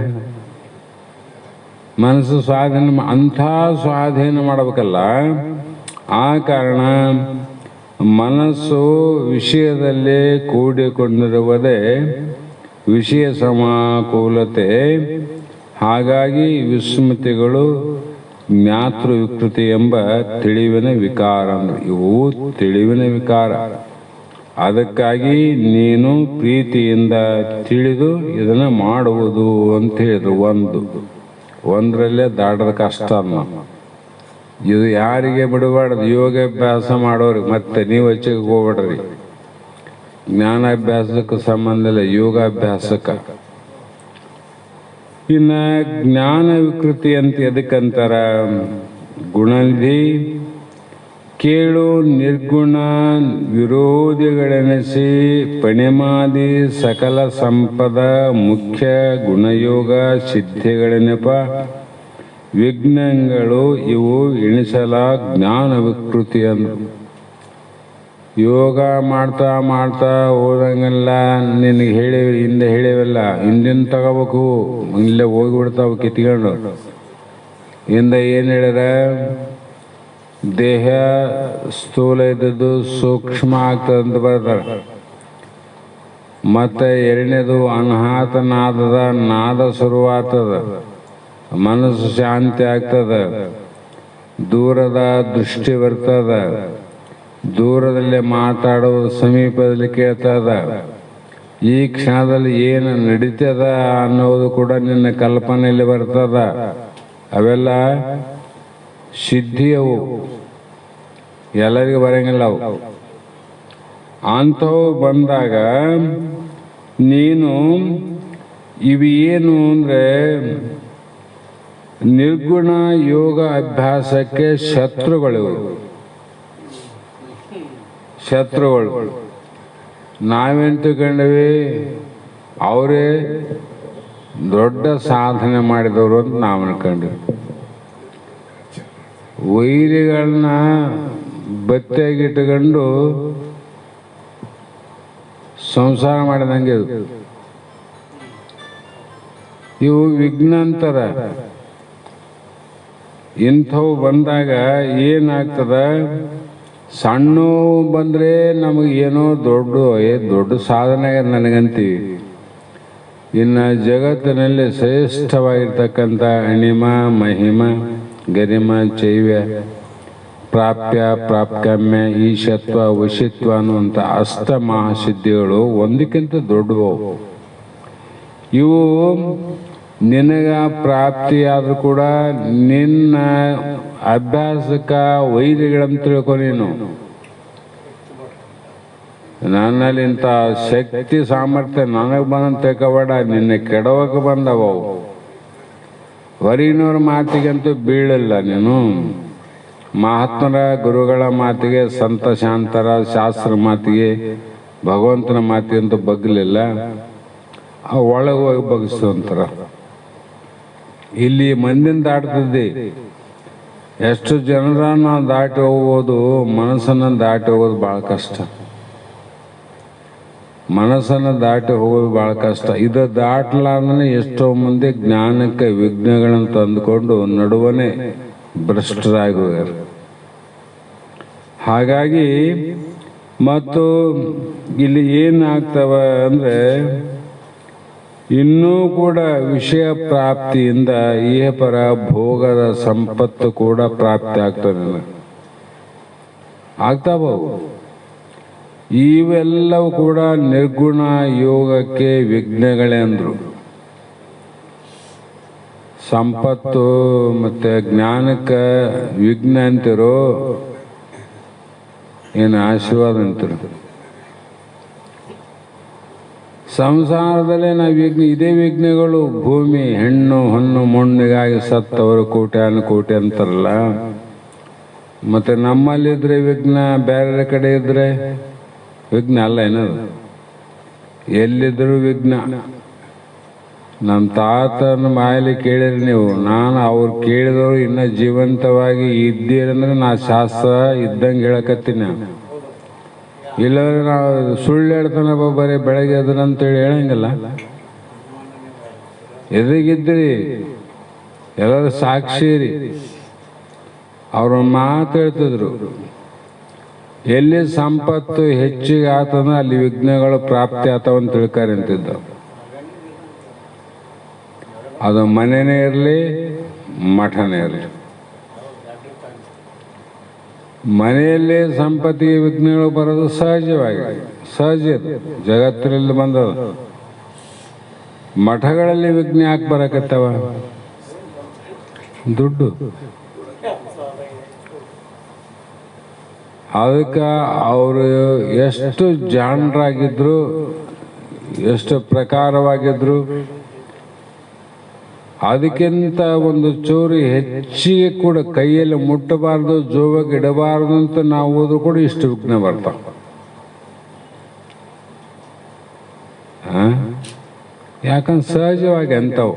ಅಂಥ ಸ್ವಾಧೀನ ಮಾಡಬೇಕಲ್ಲ. ಆ ಕಾರಣ ಮನಸ್ಸು ವಿಷಯದಲ್ಲಿ ಕೂಡಿಕೊಂಡಿರುವುದೇ ವಿಷಯ ಸಮಾಕೂಲತೆ. ಹಾಗಾಗಿ ವಿಸ್ಮೃತಿಗಳು, ಜ್ಞಾತೃ ವಿಕೃತಿ ಎಂಬ ತಿಳಿವಿನ ವಿಕಾರ. ಇವು ತಿಳಿವಿನ ವಿಕಾರ. ಅದಕ್ಕಾಗಿ ನೀನು ಪ್ರೀತಿಯಿಂದ ತಿಳಿದು ಇದನ್ನ ಮಾಡುವುದು ಅಂತ ಹೇಳಿದ್ರು. ಒಂದರಲ್ಲೇ ದಾಟದ ಕಷ್ಟ ಅನ್ನ. ಇದು ಯಾರಿಗೆ ಬಿಡಬಾರ್ದು, ಯೋಗಾಭ್ಯಾಸ ಮಾಡೋರಿಗೆ. ಮತ್ತೆ ನೀವು ಹೆಚ್ಚಿಗೆ ಹೋಗ್ಬೇಡ್ರಿ. ಜ್ಞಾನಾಭ್ಯಾಸಕ್ಕೆ ಸಂಬಂಧ ಇಲ್ಲ, ಯೋಗಾಭ್ಯಾಸಕ್ಕೆ. ಇನ್ನು ಜ್ಞಾನ ವಿಕೃತಿ ಅಂತ ಎದಕ್ಕಂತಾರ? ಗುಣನಿಧಿ ಕೇಳು ನಿರ್ಗುಣ ವಿರೋಧಿಗಳೆನಿಸಿ ಪಣಿಮಾದಿ ಸಕಲ ಸಂಪದ ಮುಖ್ಯ ಗುಣಯೋಗ ಸಿದ್ಧಿಗಳೆನಪ ವಿಘ್ನಗಳು ಇವು ಎಣಿಸಲ ಜ್ಞಾನ ವಿಕೃತಿ ಅಂದರು. ಯೋಗ ಮಾಡ್ತಾ ಮಾಡ್ತಾ ಹೋದಂಗೆಲ್ಲ ನಿನಗೆ ಹಿಂದೆ ಹೇಳಿವೆಲ್ಲ ಹಿಂದಿನ ತಗೋಬೇಕು, ಇಲ್ಲೇ ಹೋಗಿಬಿಡ್ತಾವೆ ಕಿತ್ಕೊಂಡು. ಹಿಂದೆ ಏನು ಹೇಳ್ಯಾರ? ದೇಹ ಸ್ಥೂಲ ಇದ್ದದ್ದು ಸೂಕ್ಷ್ಮ ಆಗ್ತದಂತ ಬರ್ತಾರೆ. ಮತ್ತು ಎರಡನೇದು ಅನಾಹತ ನಾದದ ನಾದ ಶುರುವಾಗ್ತದ, ಮನಸ್ಸು ಶಾಂತಿ ಆಗ್ತದ, ದೂರದ ದೃಷ್ಟಿ ಬರ್ತದ, ದೂರದಲ್ಲಿ ಮಾತಾಡೋದು ಸಮೀಪದಲ್ಲಿ ಕೇಳ್ತದ, ಈ ಕ್ಷಣದಲ್ಲಿ ಏನು ನಡೀತದ ಅನ್ನೋದು ಕೂಡ ನಿನ್ನ ಕಲ್ಪನೆಯಲ್ಲಿ ಬರ್ತದ. ಅವೆಲ್ಲ ಸಿದ್ಧಿಯವು, ಎಲ್ಲರಿಗೂ ಬರಂಗಿಲ್ಲ ಅವು. ಅಂಥವು ಬಂದಾಗ ನೀನು ಇವೇನು ಅಂದರೆ ನಿರ್ಗುಣ ಯೋಗ ಅಭ್ಯಾಸಕ್ಕೆ ಶತ್ರುಗಳು. ನಾವೇನು ತಿಳ್ಕೊಂಡ್ವಿ? ಅವರೇ ದೊಡ್ಡ ಸಾಧನೆ ಮಾಡಿದವರು ಅಂತ ನಾವು ಅನ್ಕೊಂಡ್ವಿ. ವೈರಿಗಳನ್ನ ಬತ್ತಿಯಾಗಿಟ್ಟುಕೊಂಡು ಸಂಸಾರ ಮಾಡಿದಂಗೆ ಇವು ವಿಘ್ನ ಅಂತಾರ. ಇಂಥವು ಬಂದಾಗ ಏನಾಗ್ತದ? ಸಣ್ಣ ಬಂದರೆ ನಮಗೇನೋ ದೊಡ್ಡ ಸಾಧನೆ ನನಗಂತೀವಿ. ಇನ್ನು ಜಗತ್ತಿನಲ್ಲಿ ಶ್ರೇಷ್ಠವಾಗಿರ್ತಕ್ಕಂಥ ಅಣಿಮ ಮಹಿಮ ಗರಿಮ ಚೈವ್ಯ ಪ್ರಾಪ್ಯ ಪ್ರಾಪ್ಕಮ್ಯ ಈಶತ್ವ ವಶಿತ್ವ ಅನ್ನುವಂಥ ಅಷ್ಟ ಮಹಾಸಿದ್ಧಿಗಳು ಒಂದಕ್ಕಿಂತ ದೊಡ್ಡವು. ಇವು ನಿನಗ ಪ್ರಾಪ್ತಿಯಾದರೂ ಕೂಡ ನಿನ್ನ ಅಭ್ಯಾಸಕ್ಕೆ ವೈರಿಗಳಂತ ತಿಳ್ಕೊ. ನೀನು ನನ್ನಲ್ಲಿ ಇಂಥ ಶಕ್ತಿ ಸಾಮರ್ಥ್ಯ ನನಗೆ ಬಂದಂತ ತಿಳ್ಕೊಬೇಡ, ನಿನ್ನೆ ಕೆಡವಕ್ಕೆ ಬಂದವು. ಹೊರಗಿನವ್ರ ಮಾತಿಗಂತೂ ಬೀಳಲ್ಲ ನೀನು. ಮಹಾತ್ಮರ ಗುರುಗಳ ಮಾತಿಗೆ, ಸಂತ ಶಾಂತರ ಶಾಸ್ತ್ರ ಮಾತಿಗೆ, ಭಗವಂತನ ಮಾತಿಗಂತೂ ಬಗ್ಲಿಲ್ಲ. ಒಳಗೆ ಹೋಗಿ ಬಗ್ಸ್ತಂತಾರ. ಇಲ್ಲಿ ಮಂದಿನ ದಾಟ್ತಿದ್ದೆ, ಎಷ್ಟು ಜನರನ್ನ ದಾಟಿ ಹೋಗೋದು, ಮನಸ್ಸನ್ನು ದಾಟಿ ಹೋಗೋದು ಭಾಳ ಕಷ್ಟ. ಮನಸ್ಸನ್ನು ದಾಟಿ ಹೋಗೋದು ಭಾಳ ಕಷ್ಟ. ಇದು ದಾಟಲಾರ್ದೇ ಎಷ್ಟೋ ಮಂದಿ ಜ್ಞಾನಕ್ಕೆ ವಿಘ್ನಗಳನ್ನು ತಂದುಕೊಂಡು ನಡುವನೇ ಭ್ರಷ್ಟರಾಗಿ ಹೋಗ್ಯಾರ. ಹಾಗಾಗಿ ಮತ್ತು ಇಲ್ಲಿ ಏನಾಗ್ತವ ಅಂದರೆ, ಇನ್ನೂ ಕೂಡ ವಿಷಯ ಪ್ರಾಪ್ತಿಯಿಂದ ಇಹಪರ ಭೋಗದ ಸಂಪತ್ತು ಕೂಡ ಪ್ರಾಪ್ತಿ ಆಗ್ತದೆ, ಆಗ್ತಾವವು. ಇವೆಲ್ಲವೂ ಕೂಡ ನಿರ್ಗುಣ ಯೋಗಕ್ಕೆ ವಿಘ್ನಗಳೇ ಅಂದರು. ಸಂಪತ್ತು ಮತ್ತು ಜ್ಞಾನಕ್ಕೆ ವಿಘ್ನ ಅಂತಿರೋ ಏನು ಆಶೀರ್ವಾದ ಅಂತಿರೋ? ಸಂಸಾರದಲ್ಲೇ ನಾವು ಇದೇ ವಿಘ್ನಗಳು. ಭೂಮಿ ಹೆಣ್ಣು ಹೊನ್ನು ಮಣ್ಣಿಗಾಗಿ ಸತ್ತವರು ಕೋಟಿ ಅಂತಾರಲ್ಲ, ಮತ್ತು ನಮ್ಮಲ್ಲಿದ್ದರೆ ವಿಘ್ನ, ಬೇರೆ ಕಡೆ ಇದ್ದರೆ ವಿಘ್ನ ಅಲ್ಲ ಏನದು? ಎಲ್ಲಿದ್ದರೂ ವಿಘ್ನ. ನಮ್ಮ ತಾತನ ಬಾಯಲ್ಲಿ ಕೇಳಿರಿ ನೀವು, ನಾನು ಅವ್ರು ಕೇಳಿದವರು ಇನ್ನೂ ಜೀವಂತವಾಗಿ ಇದ್ದೀರಂದ್ರೆ ನಾ ಶಾಸ್ತ್ರ ಇದ್ದಂಗೆ ಹೇಳಕತ್ತೀನಿ. ಇಲ್ಲದ್ರೆ ನಾವು ಸುಳ್ಳು ಹೇಳ್ತಾನೆ ಬರೀ ಬೆಳಗ್ಗೆ ಅದರಂತೇಳಿ ಹೇಳಂಗಿಲ್ಲ. ಎದುರಿಗಿದ್ರಿ ಎಲ್ಲರೂ ಸಾಕ್ಷಿರಿ. ಅವ್ರ ಮಾತು ಹೇಳ್ತಿದ್ರು, ಎಲ್ಲಿ ಸಂಪತ್ತು ಹೆಚ್ಚಿಗೆ ಆತಂದ್ರೆ ಅಲ್ಲಿ ವಿಘ್ನಗಳು ಪ್ರಾಪ್ತಿ ಆತವಂತ ತಿಳ್ಕಾರೆ ಅಂತಿದ್ದ. ಅದು ಮನೆಯೇ ಇರಲಿ ಮಠನೇ ಇರಲಿ, ಮನೆಯಲ್ಲಿ ಸಂಪತ್ತಿಗೆ ವಿಘ್ನಗಳು ಬರೋದು ಸಹಜ ಜಗತ್ತಿನಲ್ಲಿ ಬಂದದ. ಮಠಗಳಲ್ಲಿ ವಿಘ್ನ ಯಾಕೆ ಬರಕತ್ತವ? ದುಡ್ಡು. ಅದಕ್ಕೆ ಅವರು ಎಷ್ಟು ಜಾಣರಾಗಿದ್ರು, ಎಷ್ಟು ಪ್ರಕಾರವಾಗಿದ್ರು, ಅದಕ್ಕಿಂತ ಒಂದು ಚೂರು ಹೆಚ್ಚಿಗೆ ಕೂಡ ಕೈಯಲ್ಲಿ ಮುಟ್ಟಬಾರ್ದು, ಜೋವಾಗಿ ಇಡಬಾರ್ದು ಅಂತ ನಾವು ಹೋದ್ರು ಕೂಡ ಇಷ್ಟು ವಿಘ್ನ ಬರ್ತಾವ. ಯಾಕಂದ್ರೆ ಸಹಜವಾಗಿ ಅಂಥವು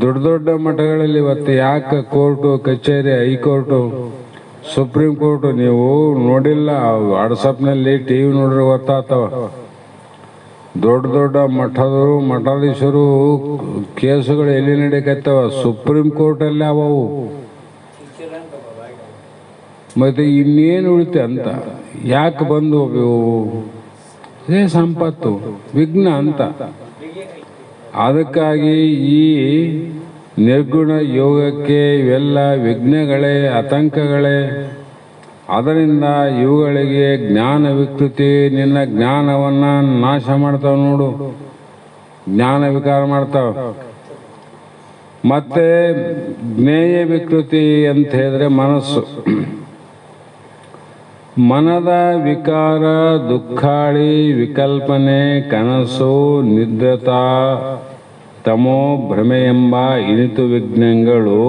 ದೊಡ್ಡ ದೊಡ್ಡ ಮಠಗಳಲ್ಲಿ ಇವತ್ತು ಯಾಕೆ ಕೋರ್ಟು ಕಚೇರಿ, ಹೈಕೋರ್ಟು, ಸುಪ್ರೀಂ ಕೋರ್ಟು ನೀವು ನೋಡಿಲ್ಲ, ವಾಟ್ಸಪ್ನಲ್ಲಿ ಟಿ ವಿ ನೋಡ್ರೆ ಗೊತ್ತಾಗ್ತವ. ದೊಡ್ಡ ದೊಡ್ಡ ಮಠದರು ಮಠಾಧೀಶರು ಕೇಸುಗಳು ಎಲ್ಲಿ ನಡೀಕತ್ತವ? ಸುಪ್ರೀಂ ಕೋರ್ಟಲ್ಲಿ ಅವವು. ಮತ್ತೆ ಇನ್ನೇನು ಉಳಿತೆ ಅಂತ ಯಾಕೆ ಬಂದು ಇದೇ ಸಂಪತ್ತು ವಿಘ್ನ ಅಂತ. ಅದಕ್ಕಾಗಿ ಈ ನಿರ್ಗುಣ ಯೋಗಕ್ಕೆ ಇವೆಲ್ಲ ವಿಘ್ನಗಳೇ, ಆತಂಕಗಳೇ. ಅದರಿಂದ ಇವುಗಳಿಗೆ ಜ್ಞಾನ ವಿಕೃತಿ, ನಿನ್ನ ಜ್ಞಾನವನ್ನು ನಾಶ ಮಾಡ್ತಾವ ನೋಡು, ಜ್ಞಾನ ವಿಕಾರ ಮಾಡ್ತಾವ. ಮತ್ತೆ ಜ್ಞೇಯ ವಿಕೃತಿ ಅಂತ ಹೇಳಿದ್ರೆ ಮನಸ್ಸು, ಮನದ ವಿಕಾರ, ದುಃಖಾಳಿ, ವಿಕಲ್ಪನೆ, ಕನಸು, ನಿದ್ರತಾ, ತಮೋ, ಭ್ರಮೆ ಎಂಬ ಇನಿತು ವಿಘ್ನಗಳು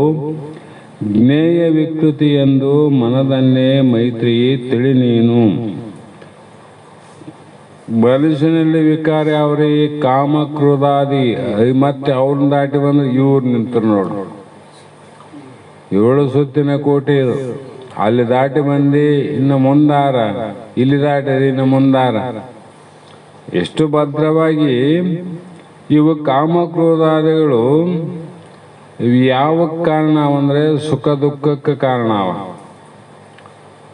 ಜ್ಞೇಯ ವಿಕೃತಿ ಎಂದು ಮನದನ್ನೇ ಮೈತ್ರಿ ತಿಳಿ ನೀನು. ಮನುಷ್ಯನಲ್ಲಿ ವಿಕಾರ ಯಾವ್ರಿ? ಕಾಮ, ಕ್ರೋಧಾದಿ. ಮತ್ತೆ ಅವ್ರನ್ನ ದಾಟಿ ಬಂದ್ರೆ ಇವ್ರು ನಿಂತರು ನೋಡು. 7 ಸುತ್ತಿನ ಕೋಟೆ ಇದು. ಅಲ್ಲಿ ದಾಟಿ ಬಂದು ಇನ್ನು ಮುಂದಾರ, ಇಲ್ಲಿ ದಾಟಿದ್ರೆ ಇನ್ನು ಮುಂದಾರ. ಎಷ್ಟು ಭದ್ರವಾಗಿ ಇವು ಕಾಮಕ್ರೋಧಾದಿಗಳು ಇವು ಯಾವಕ್ಕೆ ಕಾರಣ ಅಂದರೆ ಸುಖ ದುಃಖಕ್ಕೆ ಕಾರಣ.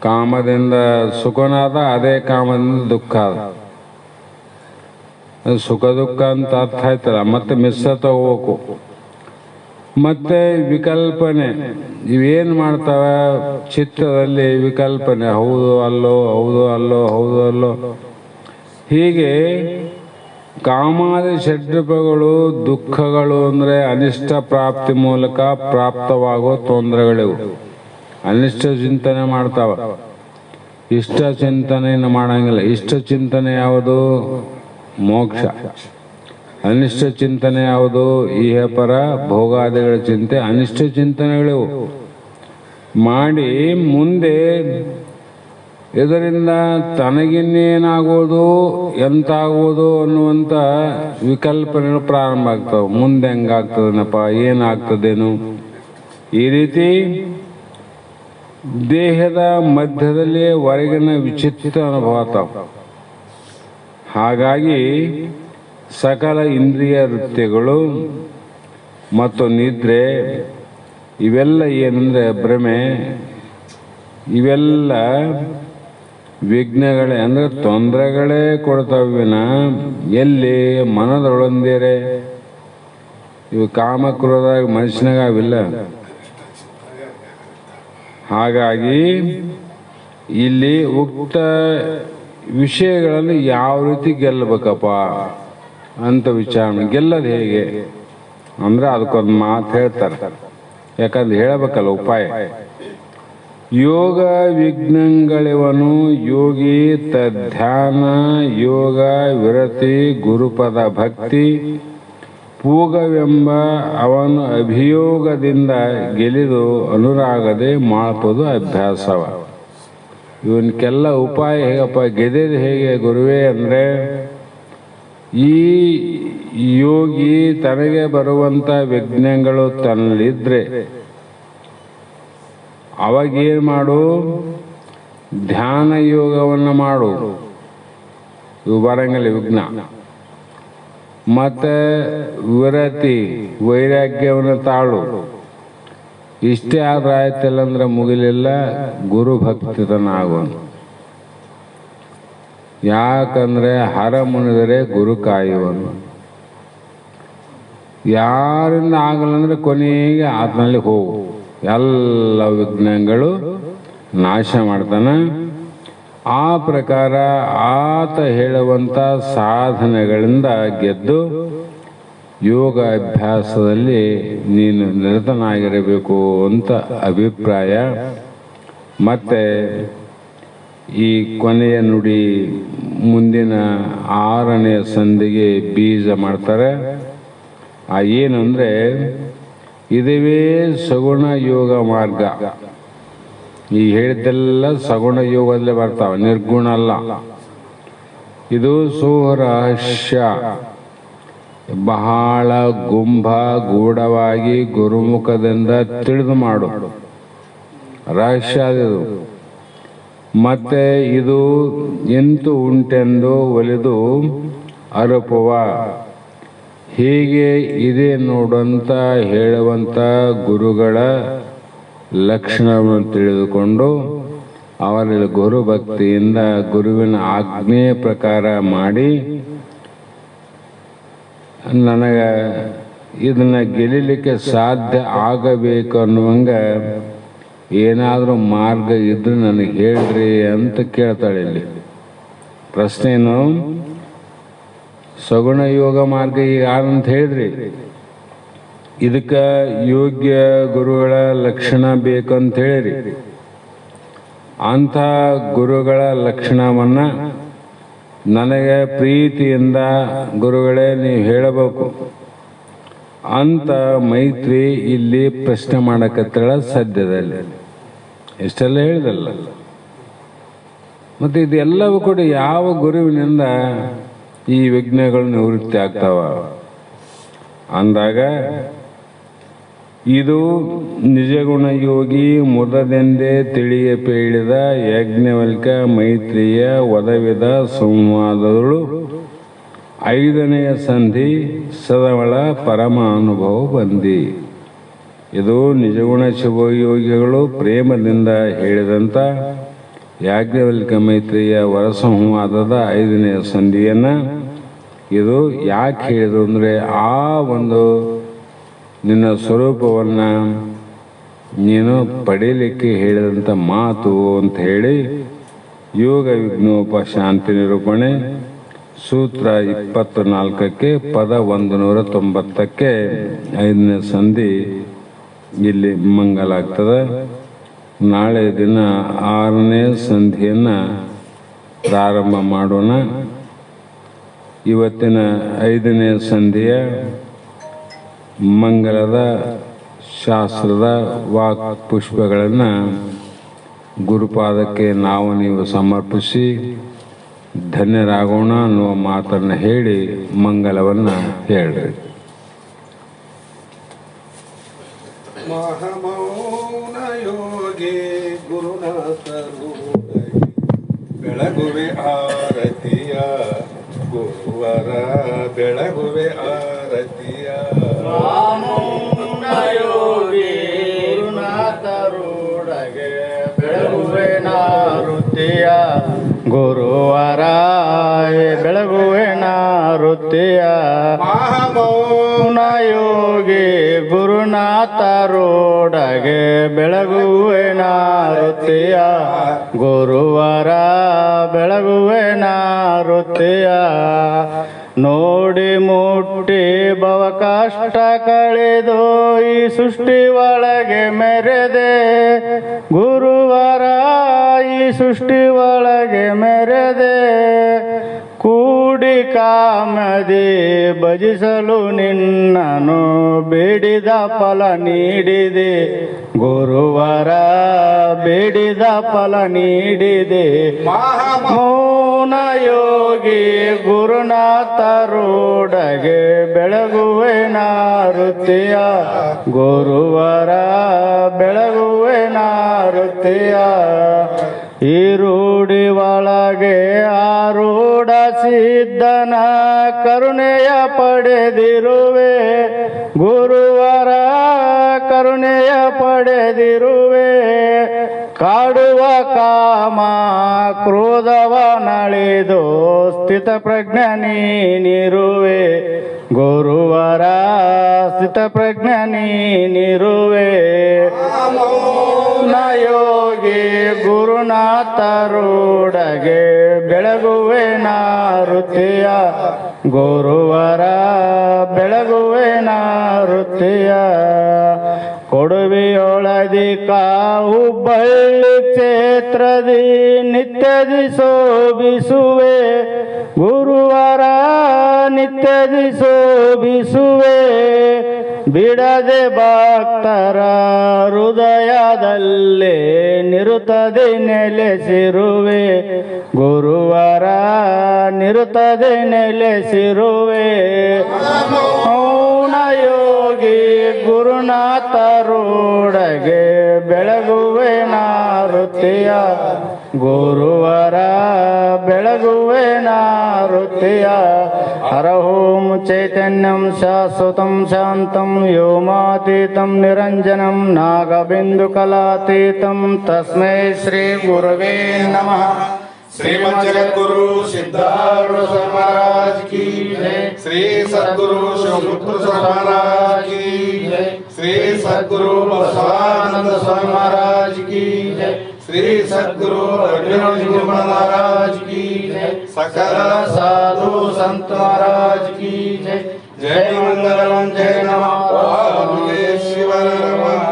ಕಾಮದಿಂದ ಸುಖನಾದ, ಅದೇ ಕಾಮದಿಂದ ದುಃಖ ಅದ. ಸುಖ ದುಃಖ ಅಂತ ಅರ್ಥ ಆಯ್ತಲ್ಲ, ಮತ್ತೆ ಮಿಶ್ರ ತಗೋಬೇಕು. ಮತ್ತೆ ವಿಕಲ್ಪನೆ ಇವೇನು ಮಾಡ್ತಾವ? ಚಿತ್ತದಲ್ಲಿ ವಿಕಲ್ಪನೆ, ಹೌದು ಅಲ್ಲೋ, ಹೌದು ಅಲ್ಲೋ, ಹೌದು ಅಲ್ಲೋ. ಹೀಗೆ ಕಾಮಾದಿ ಷಡ್ರೂಪಗಳು ದುಃಖಗಳು ಅಂದರೆ ಅನಿಷ್ಟ ಪ್ರಾಪ್ತಿ ಮೂಲಕ ಪ್ರಾಪ್ತವಾಗೋ ತೊಂದರೆಗಳಿವು. ಅನಿಷ್ಟ ಚಿಂತನೆ ಮಾಡ್ತಾವ, ಇಷ್ಟ ಚಿಂತನೆಯನ್ನು ಮಾಡಂಗಿಲ್ಲ. ಇಷ್ಟ ಚಿಂತನೆ ಯಾವುದು? ಮೋಕ್ಷ. ಅನಿಷ್ಟ ಚಿಂತನೆ ಯಾವುದು? ಇಹಪರ ಭೋಗಾದಿಗಳ ಚಿಂತೆ. ಅನಿಷ್ಟ ಚಿಂತನೆಗಳಿವು ಮಾಡಿ ಮುಂದೆ ಇದರಿಂದ ತನಗಿನ್ನೇನಾಗೋದು, ಎಂತಾಗೋದು ಅನ್ನುವಂಥ ವಿಕಲ್ಪನೆಗಳು ಪ್ರಾರಂಭ ಆಗ್ತವೆ. ಮುಂದೆ ಹೆಂಗಾಗ್ತದೇನಪ್ಪ, ಏನಾಗ್ತದೇನು, ಈ ರೀತಿ ದೇಹದ ಮಧ್ಯದಲ್ಲಿ ಹೊರಗಿನ ವಿಚಿತ್ರ ಅನುಭವ ಆಗ್ತಾವ. ಹಾಗಾಗಿ ಸಕಲ ಇಂದ್ರಿಯ ವೃತ್ತಿಗಳು ಮತ್ತು ನಿದ್ರೆ ಇವೆಲ್ಲ ಏನಂದರೆ ಭ್ರಮೆ, ಇವೆಲ್ಲ ವಿಘ್ನಗಳೇ ಅಂದರೆ ತೊಂದರೆಗಳೇ ಕೊಡ್ತಾವಿನ ಎಲ್ಲಿ ಮನದೊಳಂದಿರೆ. ಇವು ಕಾಮಕ್ರೋಧ ಮನುಷ್ಯನಾಗಿಲ್ಲ. ಹಾಗಾಗಿ ಇಲ್ಲಿ ಉಕ್ತ ವಿಷಯಗಳನ್ನು ಯಾವ ರೀತಿ ಗೆಲ್ಲಬೇಕಪ್ಪ ಅಂತ ವಿಚಾರಣೆ. ಗೆಲ್ಲದು ಹೇಗೆ ಅಂದರೆ ಅದಕ್ಕೊಂದು ಮಾತು ಹೇಳ್ತಾರೆ, ಯಾಕಂದ್ರೆ ಹೇಳಬೇಕಲ್ಲ ಉಪಾಯ. ಯೋಗ ವಿಘ್ನಗಳಿವನು ಯೋಗಿ ತಧ್ಯಾನ ಯೋಗ ವಿರತಿ ಗುರುಪದ ಭಕ್ತಿ ಪೂಗವೆಂಬ ಅವನು ಅಭಿಯೋಗದಿಂದ ಗೆಲಿದು ಅನುರಾಗದೆ ಮಾಡ್ಬೋದು ಅಭ್ಯಾಸವ. ಇವನ್ಕೆಲ್ಲ ಉಪಾಯ ಹೇಗಪ್ಪ, ಗೆದ್ದೆದು ಹೇಗೆ ಗುರುವೇ ಅಂದರೆ ಈ ಯೋಗಿ ತನಗೆ ಬರುವಂಥ ವಿಘ್ನಗಳು ತನ್ನಲ್ಲಿದ್ದರೆ ಅವಾಗೇನು ಮಾಡು? ಧ್ಯಾನ ಯೋಗವನ್ನು ಮಾಡು, ಇವು ಬರಂಗಿಲ್ಲ ವಿಘ್ನ. ಮತ್ತು ವಿರತಿ ವೈರಾಗ್ಯವನ್ನು ತಾಳು. ಇಷ್ಟೇ ಆದ್ರೆ ಆಯ್ತಲ್ಲ ಅಂದ್ರೆ ಮುಗಿಲಿಲ್ಲ, ಗುರು ಭಕ್ತಿತನಾಗುವನು. ಯಾಕಂದರೆ ಹರ ಮುನಿದರೆ ಗುರು ಕಾಯುವನು. ಯಾರಿಂದ ಆಗಲ್ಲ ಅಂದರೆ ಕೊನೆಗೆ ಆತನಲ್ಲಿ ಹೋಗು, ಎಲ್ಲ ವಿಘ್ನಗಳು ನಾಶ ಮಾಡ್ತಾನೆ. ಆ ಪ್ರಕಾರ ಆತ ಹೇಳುವಂಥ ಸಾಧನೆಗಳಿಂದ ಗೆದ್ದು ಯೋಗ ಅಭ್ಯಾಸದಲ್ಲಿ ನೀನು ನಿರತನಾಗಿರಬೇಕು ಅಂತ ಅಭಿಪ್ರಾಯ. ಮತ್ತು ಈ ಕೊನೆಯ ನುಡಿ ಮುಂದಿನ 6ನೇ ಸಂಧಿಗೆ ಬೀಜ ಮಾಡ್ತಾರೆ. ಏನು ಅಂದರೆ, ಇದುವೇ ಸಗುಣ ಯೋಗ ಮಾರ್ಗ. ಈ ಹೇಳಿದ್ದೆಲ್ಲ ಸಗುಣ ಯೋಗದಲ್ಲೇ ಬರ್ತಾವೆ, ನಿರ್ಗುಣ ಅಲ್ಲ. ಇದು ಸುರಹಸ್ಯ. ಬಹಳ ಗೂಢವಾಗಿ ಗುರುಮುಖದಿಂದ ತಿಳಿದು ಮಾಡು ರಹಸ್ಯ ಅದು. ಮತ್ತೆ ಇದು ಎಂತು ಉಂಟೆಂದು ಒಲಿದು ಅರುಪುವ ಹೀಗೆ ಇದೆ ನೋಡಂತ ಹೇಳುವಂಥ ಗುರುಗಳ ಲಕ್ಷಣವನ್ನು ತಿಳಿದುಕೊಂಡು ಅವರಲ್ಲಿ ಗುರುಭಕ್ತಿಯಿಂದ ಗುರುವಿನ ಆಜ್ಞೆ ಪ್ರಕಾರ ಮಾಡಿ ನನಗೆ ಇದನ್ನು ಗೆಲ್ಲಲಿಕ್ಕೆ ಸಾಧ್ಯ ಆಗಬೇಕು ಅನ್ನುವಂಗೆ ಏನಾದರೂ ಮಾರ್ಗ ಇದ್ರೆ ನನಗೆ ಹೇಳ್ರಿ ಅಂತ ಕೇಳ್ತಾಳೆ. ಇಲ್ಲಿ ಪ್ರಶ್ನೆ ಏನು? ಸಗುಣ ಯೋಗ ಮಾರ್ಗ ಈಗ ಯಾರಂತ ಹೇಳಿದ್ರಿ, ಇದಕ್ಕೆ ಯೋಗ್ಯ ಗುರುಗಳ ಲಕ್ಷಣ ಬೇಕಂತ ಹೇಳಿರಿ. ಅಂಥ ಗುರುಗಳ ಲಕ್ಷಣವನ್ನು ನನಗೆ ಪ್ರೀತಿಯಿಂದ ಗುರುಗಳೇ ನೀವು ಹೇಳಬೇಕು ಅಂತ ಮೈತ್ರಿ ಇಲ್ಲಿ ಪ್ರಶ್ನೆ ಮಾಡಕತ್ತಳ ಸದ್ಯದಲ್ಲಿ. ಇಷ್ಟೆಲ್ಲ ಹೇಳಿದಲ್ಲ. ಮತ್ತು ಇದೆಲ್ಲವೂ ಕೂಡ ಯಾವ ಗುರುವಿನಿಂದ ಈ ವಿಘ್ನಗಳು ನಿವೃತ್ತಿ ಆಗ್ತಾವ ಅಂದಾಗ, ಇದು ನಿಜಗುಣ ಯೋಗಿ ಮುದದೆಂದೇ ತಿಳಿಯಪೇಳಿದ ಯಾಜ್ಞವಲ್ಕ ಮೈತ್ರಿಯ ಒದವಿದ ಸಂವಾದಗಳು 5ನೆಯ ಸಂಧಿ ಸದವಳ ಪರಮ ಅನುಭವ ಬಂದಿ. ಇದು ನಿಜಗುಣ ಶಿವಯೋಗಿಗಳು ಪ್ರೇಮದಿಂದ ಹೇಳಿದಂಥ ಯಾಜ್ಞವಲ್ಕ ಮೈತ್ರಿಯ ವರಸಂವಾದದ 5ನೆಯ ಸಂಧಿಯನ್ನು ಇದು ಯಾಕೆ ಹೇಳಿದ್ರು ಅಂದರೆ, ಆ ಒಂದು ನಿನ್ನ ಸ್ವರೂಪವನ್ನು ನೀನು ಪಡೀಲಿಕ್ಕೆ ಹೇಳಿದಂಥ ಮಾತು ಅಂತ ಹೇಳಿ ಯೋಗ ವಿಘ್ನೋಪಶಾಂತಿ ನಿರೂಪಣೆ ಸೂತ್ರ 24ಕ್ಕೆ ಪದ 190ಕ್ಕೆ 5ನೇ ಸಂಧಿ ಇಲ್ಲಿ ಮಂಗಲಾಗ್ತದೆ. ನಾಳೆ ದಿನ 6ನೇ ಸಂಧಿಯನ್ನು ಪ್ರಾರಂಭ ಮಾಡೋಣ. ಇವತ್ತಿನ 5ನೇ ಸಂಧಿಯ ಮಂಗಲದ ಶಾಸ್ತ್ರದ ವಾಕ್ ಪುಷ್ಪಗಳನ್ನು ಗುರುಪಾದಕ್ಕೆ ನಾವು ನೀವು ಸಮರ್ಪಿಸಿ ಧನ್ಯರಾಗೋಣ ಅನ್ನುವ ಮಾತನ್ನು ಹೇಳಿ ಮಂಗಲವನ್ನು ಹೇಳ್ರಿ. ಮಹಾಮೌನ ಯೋಗಿ ಗುರುನಾಥರು ಬೆಳಗುವೆ ಆರತಿಯ ಗುರುವರ ಬೆಳಗುವೆ ಆರತಿಯ. ಮಹಾಮೌನ ಯೋಗಿ ಗುರುನಾಥರೊಡಗೆ ಬೆಳಗುವೆ ನಾರುತಿಯ ಗುರುವರ ಬೆಳಗುವೆ ನಾರುತಿಯ. ಮಹಾಮೌನ ಯೋಗಿ ಗುರುನಾಥರೊಡಗೆ ಬೆಳಗುವೆ ನಾರುತಿಯ ಗುರುವರ ಬೆಳಗುವೆ ನಾರುತಿಯ. ನೋಡಿ ಮುಟ್ಟಿ ಭವ ಕಷ್ಟ ಕಳೆದು ಈ ಸೃಷ್ಟಿ ಒಳಗೆ ಮೆರೆದೆ ಗುರುವರ ಈ ಸೃಷ್ಟಿ ಒಳಗೆ ಮೆರೆದೆ. ಕೂಡಿ ಕಾಮದಿ ಭಜಿಸಲು ನಿನ್ನನು ಬೇಡಿದ ಫಲ ನೀಡಿದೆ ಗುರುವರ ಬೇಡಿದ ಫಲ ನೀಡಿದೆ. ಮೌನ ಯೋಗಿ ಗುರುನಾಥರೊಡಗೆ ಬೆಳಗುವೆ ನಾರುತಿಯ ಗುರುವರ ಬೆಳಗುವೆ ನಾರುತಿಯ. ಈ ರೂಢಿ ಒಳಗೆ ಆರೂಢ ಸಿದ್ಧನ ಕರುಣೆಯ ಪಡೆದಿರುವೆ ಗುರುವರ ಕರುಣೆಯ ಪಡೆದಿರುವೆ. ಕಾಡುವ ಕಾಮ ಕ್ರೋಧವ ನಳಿದು ಸ್ಥಿತ ಪ್ರಜ್ಞ ನೀನಿರುವೆ ಗುರುವರ ಸ್ಥಿತ ಪ್ರಜ್ಞ ನೀನಿರುವೆ. ಮೌನ ಯೋಗಿ ಗುರುನಾಥರೊಡಗೆ ಬೆಳಗುವೆ ನಾರುತಿಯ ಗುರುವರ ಬೆಳಗುವೆ ನಾರುತಿಯ. ಕೊಡುವೆಯೊಳದಿಕ ಹುಬ್ಬಳ್ಳಿ ಕ್ಷೇತ್ರದಿ ನಿತ್ಯದಿ ಶೋಭಿಸುವೆ ಗುರುವಾರ ನಿತ್ಯದಿ ಶೋಭಿಸುವೆ ಬಿಡದೆ ಭಕ್ತರ ಹೃದಯದಲ್ಲೇ ನಿರುತ್ತದೆ ನೆಲೆಸಿರುವೆ ಗುರುವಾರ ನಿರುತ್ತದೆ ನೆಲೆಸಿರುವೆ ಮೌನ ಯೋಗಿ ಗುರುನಾಥರೊಡಗೆ ಬೆಳಗುವೆ ನಾರುತಿಯ ಗುರುವಾರ ಬೆಳಗುವೆ ನಾರುತಿಯ ಹರಹೋಂ ಚೈತನ್ಯಂ ಶಾಶ್ವತಂ ಶಾಂತಂ ವ್ಯೋಮಾತೀತಂ ನಿರಂಜನಂ ನಾಗಬಿಂದುಕಲಾತೀತಂ ತಸ್ಮೈ ಶ್ರೀ ಗುರವೇ ನಮಃ श्रीमद जगद्गुरु सिद्धार्थ स्वामी महाराज की जय। श्री सद्गुरु शिवपुत्र स्वामी महाराज की जय। श्री सद्गुरु बसवानंद स्वामी महाराज की जय। श्री सद्गुरु अर्जुन महाराज की जय। सकल साधु संत महाराज की जय। जय मंगलम जय नमः शिवर नमः।